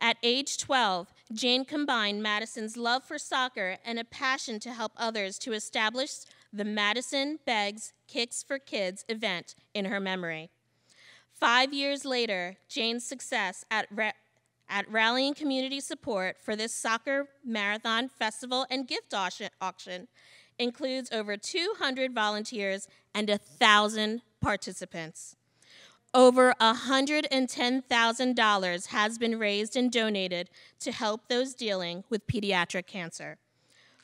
At age 12, Jane combined Madison's love for soccer and a passion to help others to establish the Madison Beggs Kicks for Kids event in her memory. 5 years later, Jane's success at rallying community support for this soccer marathon festival and gift auction includes over 200 volunteers and 1,000 participants. Over $110,000 has been raised and donated to help those dealing with pediatric cancer.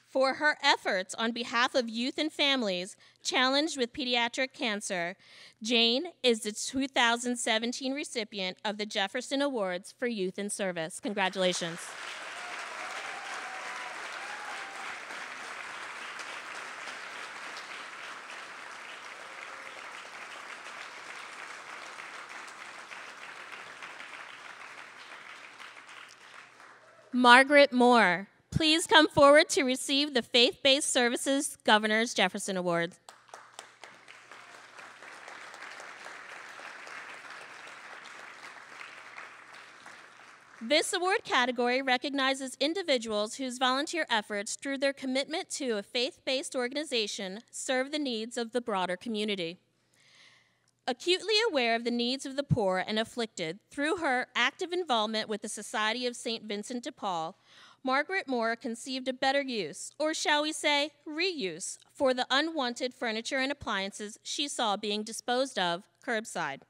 For her efforts on behalf of youth and families challenged with pediatric cancer, Jane is the 2017 recipient of the Jefferson Awards for Youth in Service. Congratulations. Margaret Moore, please come forward to receive the Faith-Based Services Governor's Jefferson Award. This award category recognizes individuals whose volunteer efforts through their commitment to a faith-based organization serve the needs of the broader community. Acutely aware of the needs of the poor and afflicted, through her active involvement with the Society of St. Vincent de Paul, Margaret Moore conceived a better use, or shall we say, reuse, for the unwanted furniture and appliances she saw being disposed of curbside.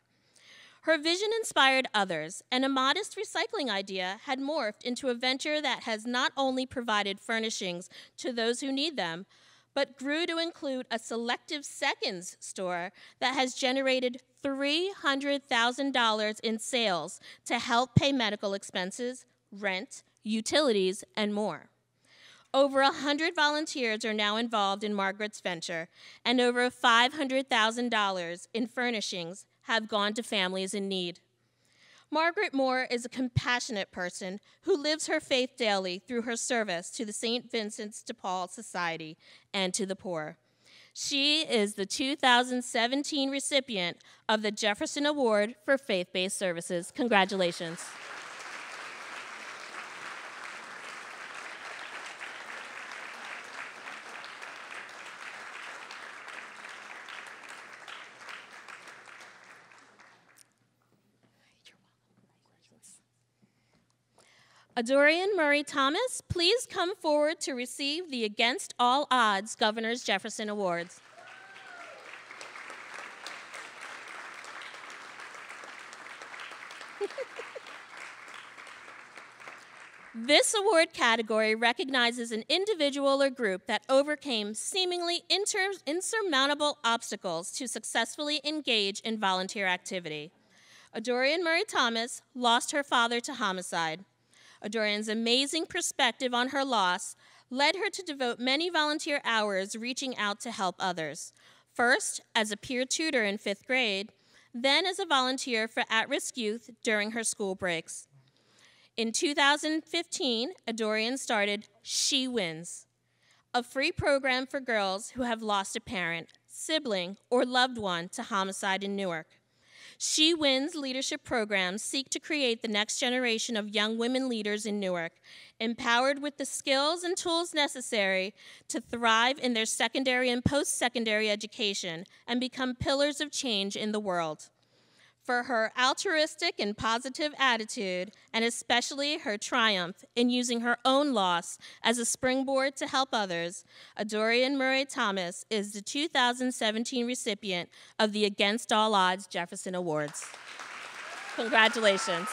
Her vision inspired others, and a modest recycling idea had morphed into a venture that has not only provided furnishings to those who need them, but grew to include a selective seconds store that has generated $300,000 in sales to help pay medical expenses, rent, utilities, and more. Over 100 volunteers are now involved in Margaret's venture, and over $500,000 in furnishings have gone to families in need. Margaret Moore is a compassionate person who lives her faith daily through her service to the St. Vincent de Paul Society and to the poor. She is the 2017 recipient of the Jefferson Award for Faith-Based Services. Congratulations. Adorian Murray Thomas, please come forward to receive the Against All Odds Governor's Jefferson Awards. This award category recognizes an individual or group that overcame seemingly insurmountable obstacles to successfully engage in volunteer activity. Adorian Murray Thomas lost her father to homicide. Adorian's amazing perspective on her loss led her to devote many volunteer hours reaching out to help others. First, as a peer tutor in 5th grade, then as a volunteer for at-risk youth during her school breaks. In 2015, Adorian started She Wins, a free program for girls who have lost a parent, sibling, or loved one to homicide in Newark. She Wins leadership programs seek to create the next generation of young women leaders in Newark, empowered with the skills and tools necessary to thrive in their secondary and post-secondary education and become pillars of change in the world. For her altruistic and positive attitude, and especially her triumph in using her own loss as a springboard to help others, Adorian Murray Thomas is the 2017 recipient of the Against All Odds Jefferson Awards. Congratulations.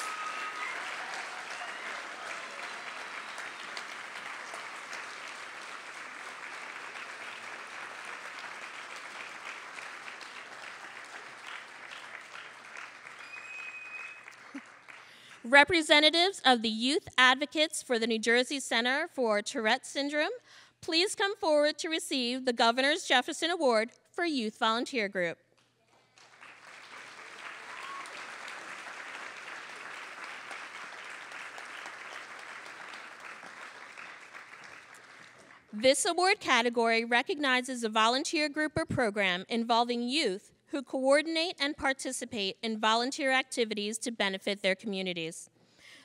Representatives of the Youth Advocates for the New Jersey Center for Tourette Syndrome, please come forward to receive the Governor's Jefferson Award for Youth Volunteer Group. This award category recognizes a volunteer group or program involving youth who coordinate and participate in volunteer activities to benefit their communities.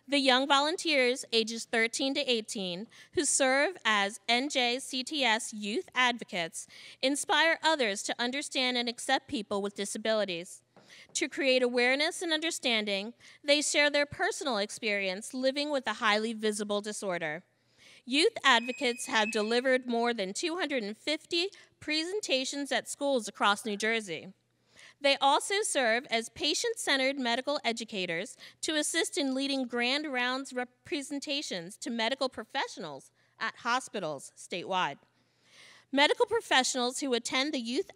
The young volunteers, ages 13 to 18, who serve as NJCTS Youth Advocates, inspire others to understand and accept people with disabilities. To create awareness and understanding, they share their personal experience living with a highly visible disorder. Youth Advocates have delivered more than 250 presentations at schools across New Jersey. They also serve as patient-centered medical educators to assist in leading grand rounds presentations to medical professionals at hospitals statewide. Medical professionals who attend the Youth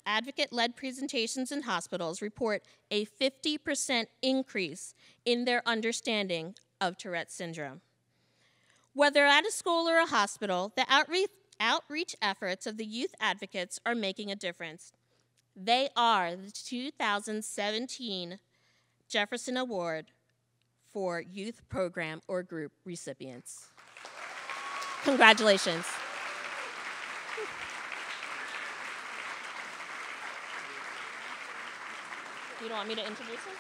Advocate-led presentations in hospitals report a 50% increase in their understanding of Tourette syndrome. Whether at a school or a hospital, the outreach efforts of the Youth Advocates are making a difference. They are the 2017 Jefferson Award for Youth Program or Group recipients. Congratulations. You don't want me to introduce them?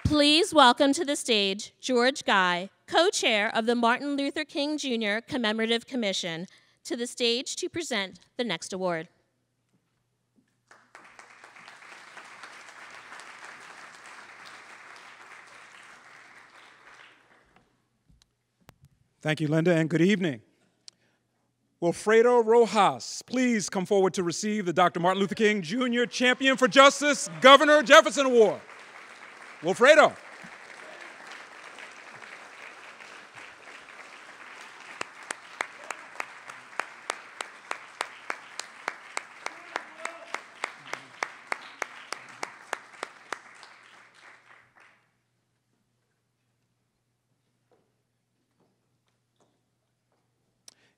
Please welcome to the stage George Guy, co-chair of the Martin Luther King Jr. Commemorative Commission, to the stage to present the next award. Thank you, Linda, and good evening. Wilfredo Rojas, please come forward to receive the Dr. Martin Luther King Jr. Champion for Justice Governor Jefferson Award. Wilfredo.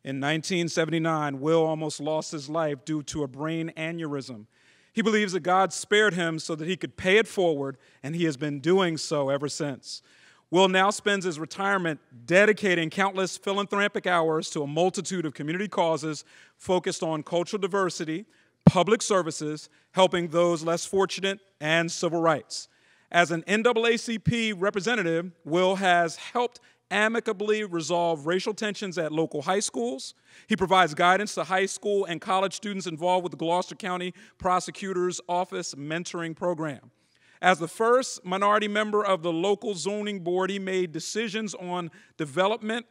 In 1979, Will almost lost his life due to a brain aneurysm. He believes that God spared him so that he could pay it forward, and he has been doing so ever since. Will now spends his retirement dedicating countless philanthropic hours to a multitude of community causes focused on cultural diversity, public services, helping those less fortunate, and civil rights. As an NAACP representative, Will has helped amicably resolve racial tensions at local high schools. He provides guidance to high school and college students involved with the Gloucester County Prosecutor's Office Mentoring Program. As the first minority member of the local zoning board, he made decisions on development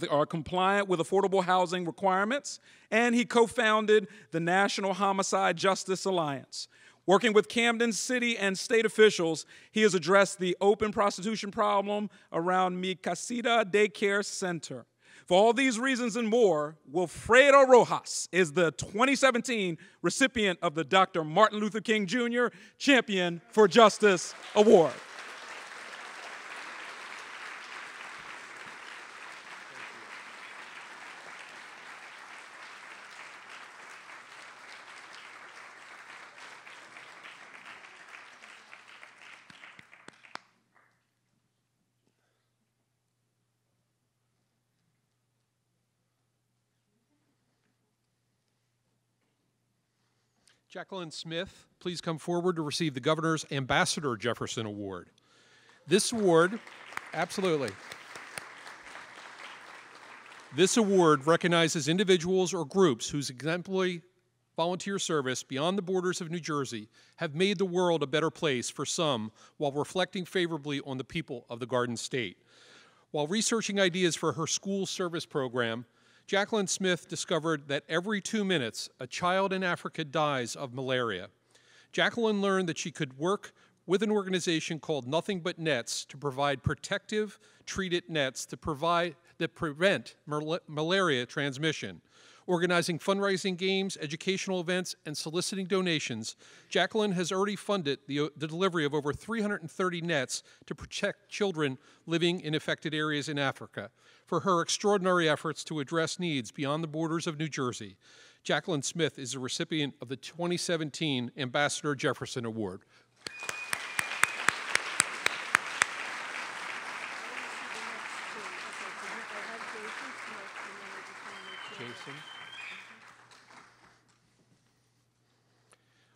are compliant with affordable housing requirements, and he co-founded the National Homicide Justice Alliance. Working with Camden City and state officials, he has addressed the open prostitution problem around Mi Casita Daycare Center. For all these reasons and more, Wilfredo Rojas is the 2017 recipient of the Dr. Martin Luther King Jr. Champion for Justice Award. Jacqueline Smith, please come forward to receive the Governor's Ambassador Jefferson Award. This award, absolutely. This award recognizes individuals or groups whose exemplary volunteer service beyond the borders of New Jersey have made the world a better place for some while reflecting favorably on the people of the Garden State. While researching ideas for her school service program, Jacqueline Smith discovered that every 2 minutes, a child in Africa dies of malaria. Jacqueline learned that she could work with an organization called Nothing But Nets to provide protective, treated nets that prevent malaria transmission. Organizing fundraising games, educational events, and soliciting donations, Jacqueline has already funded the delivery of over 330 nets to protect children living in affected areas in Africa. For her extraordinary efforts to address needs beyond the borders of New Jersey, Jacqueline Smith is a recipient of the 2017 Ambassador Jefferson Award. Jason.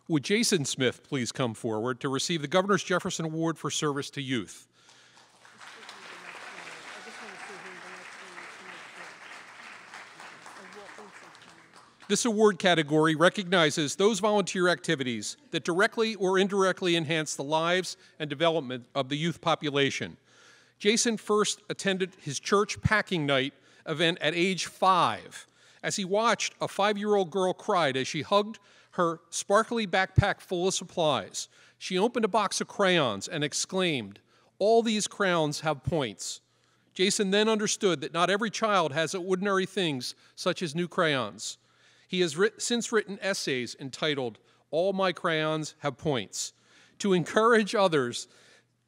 Would Jason Smith please come forward to receive the Governor's Jefferson Award for Service to Youth? This award category recognizes those volunteer activities that directly or indirectly enhance the lives and development of the youth population. Jason first attended his church packing night event at age 5. As he watched, a 5-year-old girl cried as she hugged her sparkly backpack full of supplies. She opened a box of crayons and exclaimed, "All these crayons have points." Jason then understood that not every child has ordinary things such as new crayons. He has since written essays entitled, "All My Crayons Have Points." To encourage others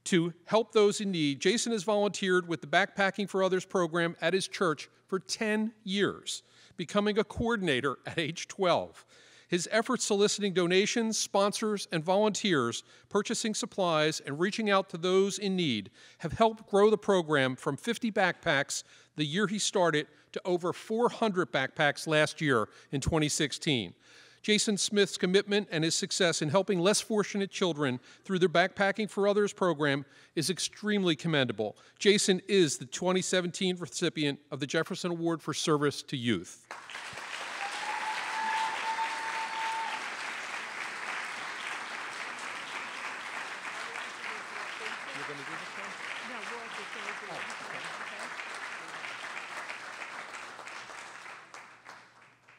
to help those in need, Jason has volunteered with the Backpacking for Others program at his church for 10 years, becoming a coordinator at age 12. His efforts soliciting donations, sponsors, and volunteers, purchasing supplies, and reaching out to those in need have helped grow the program from 50 backpacks the year he started to over 400 backpacks last year in 2016. Jason Smith's commitment and his success in helping less fortunate children through their Backpacking for Others program is extremely commendable. Jason is the 2017 recipient of the Jefferson Award for Service to Youth.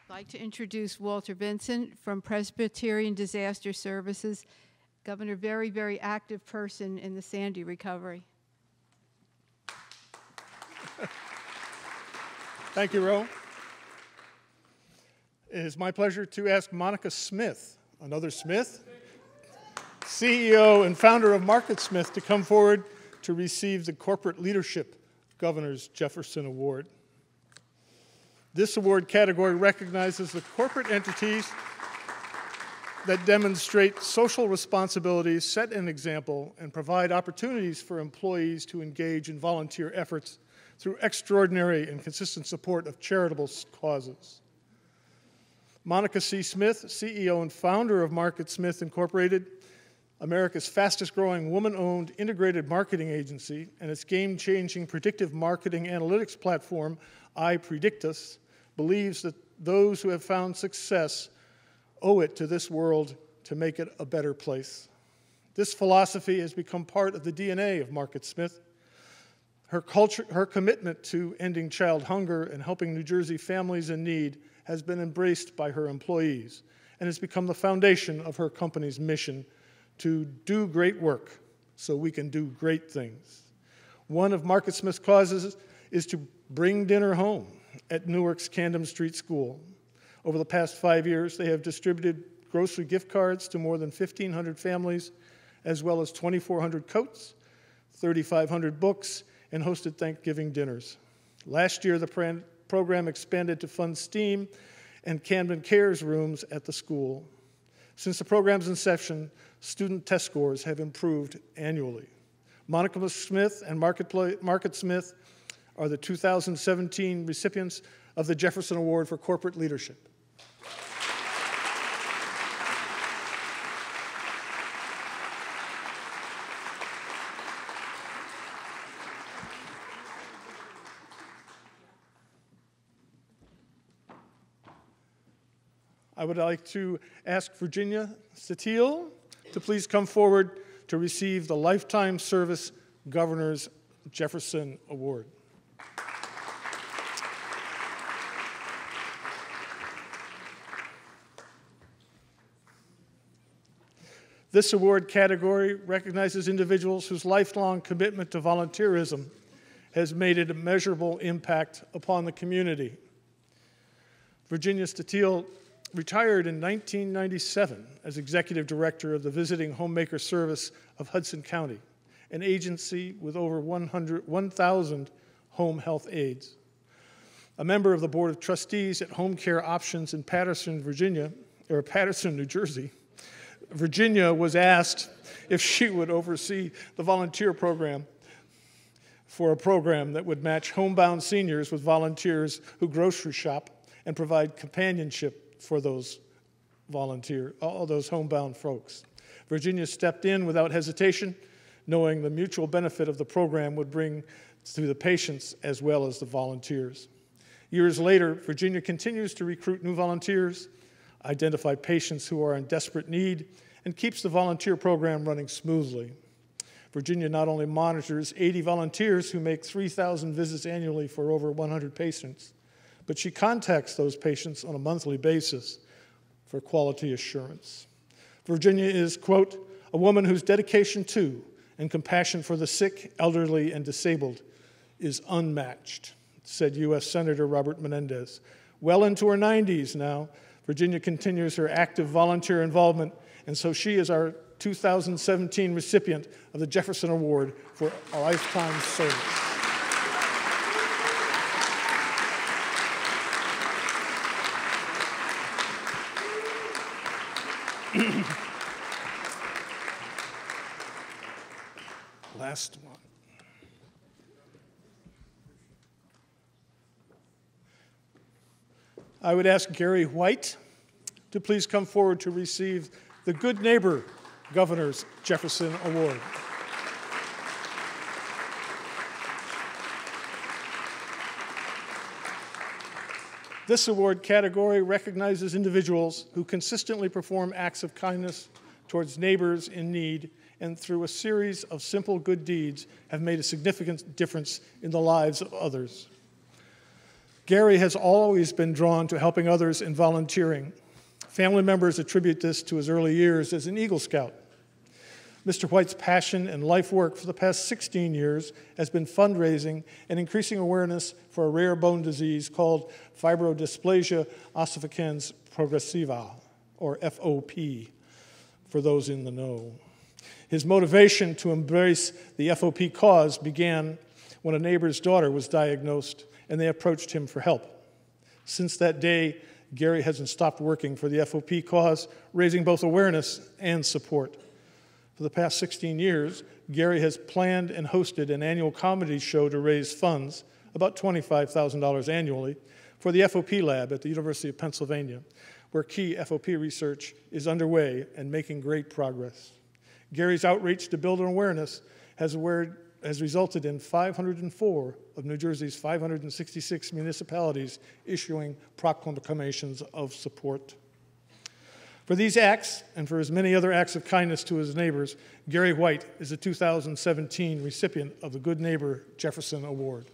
I'd like to introduce Walter Vincent from Presbyterian Disaster Services. Governor, very, very active person in the Sandy recovery. Thank you, Ro. It is my pleasure to ask Monica Smith, another Smith, CEO and founder of Market Smith, to come forward to receive the Corporate Leadership Governor's Jefferson Award. This award category recognizes the corporate entities that demonstrate social responsibilities, set an example, and provide opportunities for employees to engage in volunteer efforts through extraordinary and consistent support of charitable causes. Monica C. Smith, CEO and founder of Market Smith Incorporated, America's fastest-growing woman-owned integrated marketing agency, and its game-changing predictive marketing analytics platform, iPredictus, believes that those who have found success owe it to this world to make it a better place. This philosophy has become part of the DNA of Market Smith. Her commitment to ending child hunger and helping New Jersey families in need has been embraced by her employees and has become the foundation of her company's mission to do great work so we can do great things. One of Market Smith's causes is to bring dinner home at Newark's Camden Street School. Over the past 5 years, they have distributed grocery gift cards to more than 1,500 families, as well as 2,400 coats, 3,500 books, and hosted Thanksgiving dinners. Last year, the program expanded to fund STEAM and Camden Cares rooms at the school. Since the program's inception, student test scores have improved annually. Monica Smith and Market Smith are the 2017 recipients of the Jefferson Award for Corporate Leadership. I would like to ask Virginia Steele to please come forward to receive the Lifetime Service Governor's Jefferson Award. This award category recognizes individuals whose lifelong commitment to volunteerism has made a measurable impact upon the community. Virginia Steele retired in 1997 as executive director of the Visiting Homemaker Service of Hudson County, an agency with over 1,000 home health aides. A member of the Board of Trustees at Home Care Options in Paterson, New Jersey, Virginia was asked if she would oversee the volunteer program for a program that would match homebound seniors with volunteers who grocery shop and provide companionship for those all those homebound folks. Virginia stepped in without hesitation, knowing the mutual benefit of the program would bring to the patients as well as the volunteers. Years later, Virginia continues to recruit new volunteers, identify patients who are in desperate need, and keeps the volunteer program running smoothly. Virginia not only monitors 80 volunteers who make 3,000 visits annually for over 100 patients, but she contacts those patients on a monthly basis for quality assurance. Virginia is, quote, a woman whose dedication to and compassion for the sick, elderly, and disabled is unmatched, said U.S. Senator Robert Menendez. Well into her 90s now, Virginia continues her active volunteer involvement, and so she is our 2017 recipient of the Jefferson Award for a lifetime service. Last one. I would ask Gary White to please come forward to receive the Good Neighbor Governor's Jefferson Award. This award category recognizes individuals who consistently perform acts of kindness towards neighbors in need and through a series of simple good deeds have made a significant difference in the lives of others. Gary has always been drawn to helping others and volunteering. Family members attribute this to his early years as an Eagle Scout. Mr. White's passion and life work for the past 16 years has been fundraising and increasing awareness for a rare bone disease called fibrodysplasia ossificans progressiva, or FOP, for those in the know. His motivation to embrace the FOP cause began when a neighbor's daughter was diagnosed and they approached him for help. Since that day, Gary hasn't stopped working for the FOP cause, raising both awareness and support. For the past 16 years, Gary has planned and hosted an annual comedy show to raise funds, about $25,000 annually, for the FOP lab at the University of Pennsylvania, where key FOP research is underway and making great progress. Gary's outreach to build an awareness has resulted in 504 of New Jersey's 566 municipalities issuing proclamations of support. For these acts, and for his many other acts of kindness to his neighbors, Gary White is a 2017 recipient of the Good Neighbor Jefferson Award.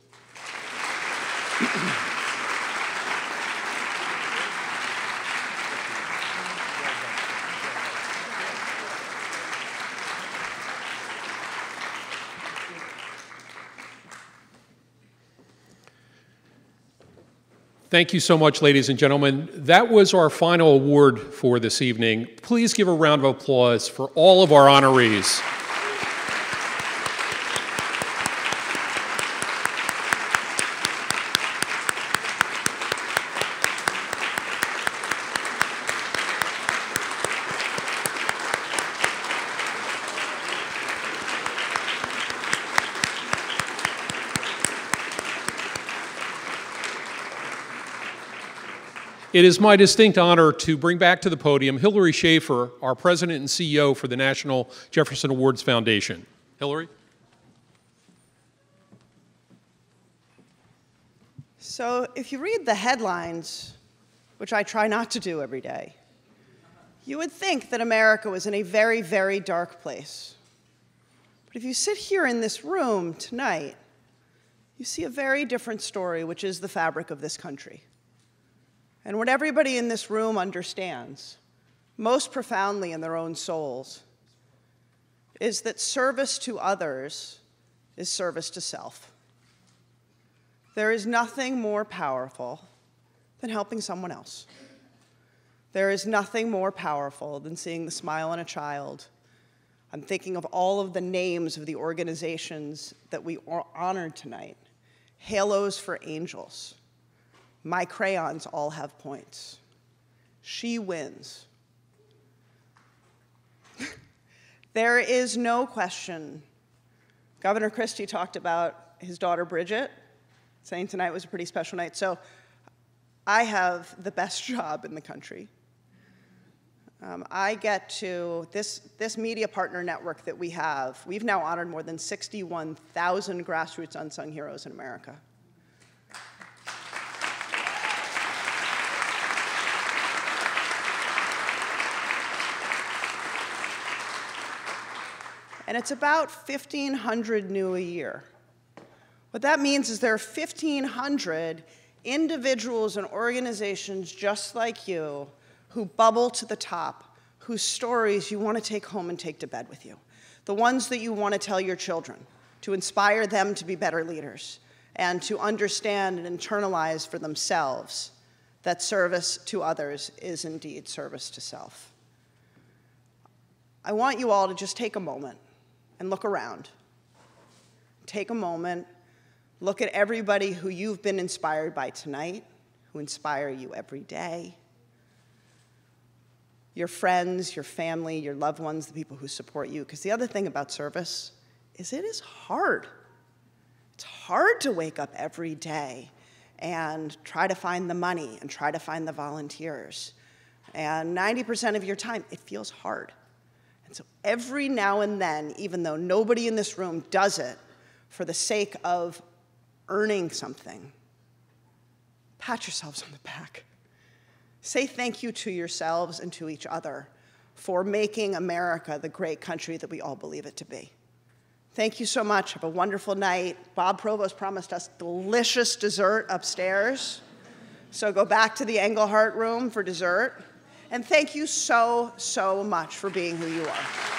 Thank you so much, ladies and gentlemen. That was our final award for this evening. Please give a round of applause for all of our honorees. It is my distinct honor to bring back to the podium Hillary Schaefer, our President and CEO for the National Jefferson Awards Foundation. Hillary? So if you read the headlines, which I try not to do every day, you would think that America was in a very, very dark place. But if you sit here in this room tonight, you see a very different story, which is the fabric of this country. And what everybody in this room understands, most profoundly in their own souls, is that service to others is service to self. There is nothing more powerful than helping someone else. There is nothing more powerful than seeing the smile on a child. I'm thinking of all of the names of the organizations that we honored tonight. Halos for Angels. My crayons all have points. She wins. There is no question. Governor Christie talked about his daughter Bridget, saying tonight was a pretty special night. So I have the best job in the country. I get to, this media partner network that we have, we've now honored more than 61,000 grassroots unsung heroes in America. And it's about 1,500 new a year. What that means is there are 1,500 individuals and organizations just like you who bubble to the top, whose stories you want to take home and take to bed with you. The ones that you want to tell your children, to inspire them to be better leaders, and to understand and internalize for themselves that service to others is indeed service to self. I want you all to just take a moment and look around. Take a moment, look at everybody who you've been inspired by tonight, who inspire you every day. Your friends, your family, your loved ones, the people who support you. Because the other thing about service is it is hard. It's hard to wake up every day and try to find the money and try to find the volunteers. And 90% of your time, it feels hard. And so every now and then, even though nobody in this room does it for the sake of earning something, pat yourselves on the back. Say thank you to yourselves and to each other for making America the great country that we all believe it to be. Thank you so much. Have a wonderful night. Bob Provost promised us delicious dessert upstairs. So go back to the Engelhardt room for dessert. And thank you so, so much for being who you are.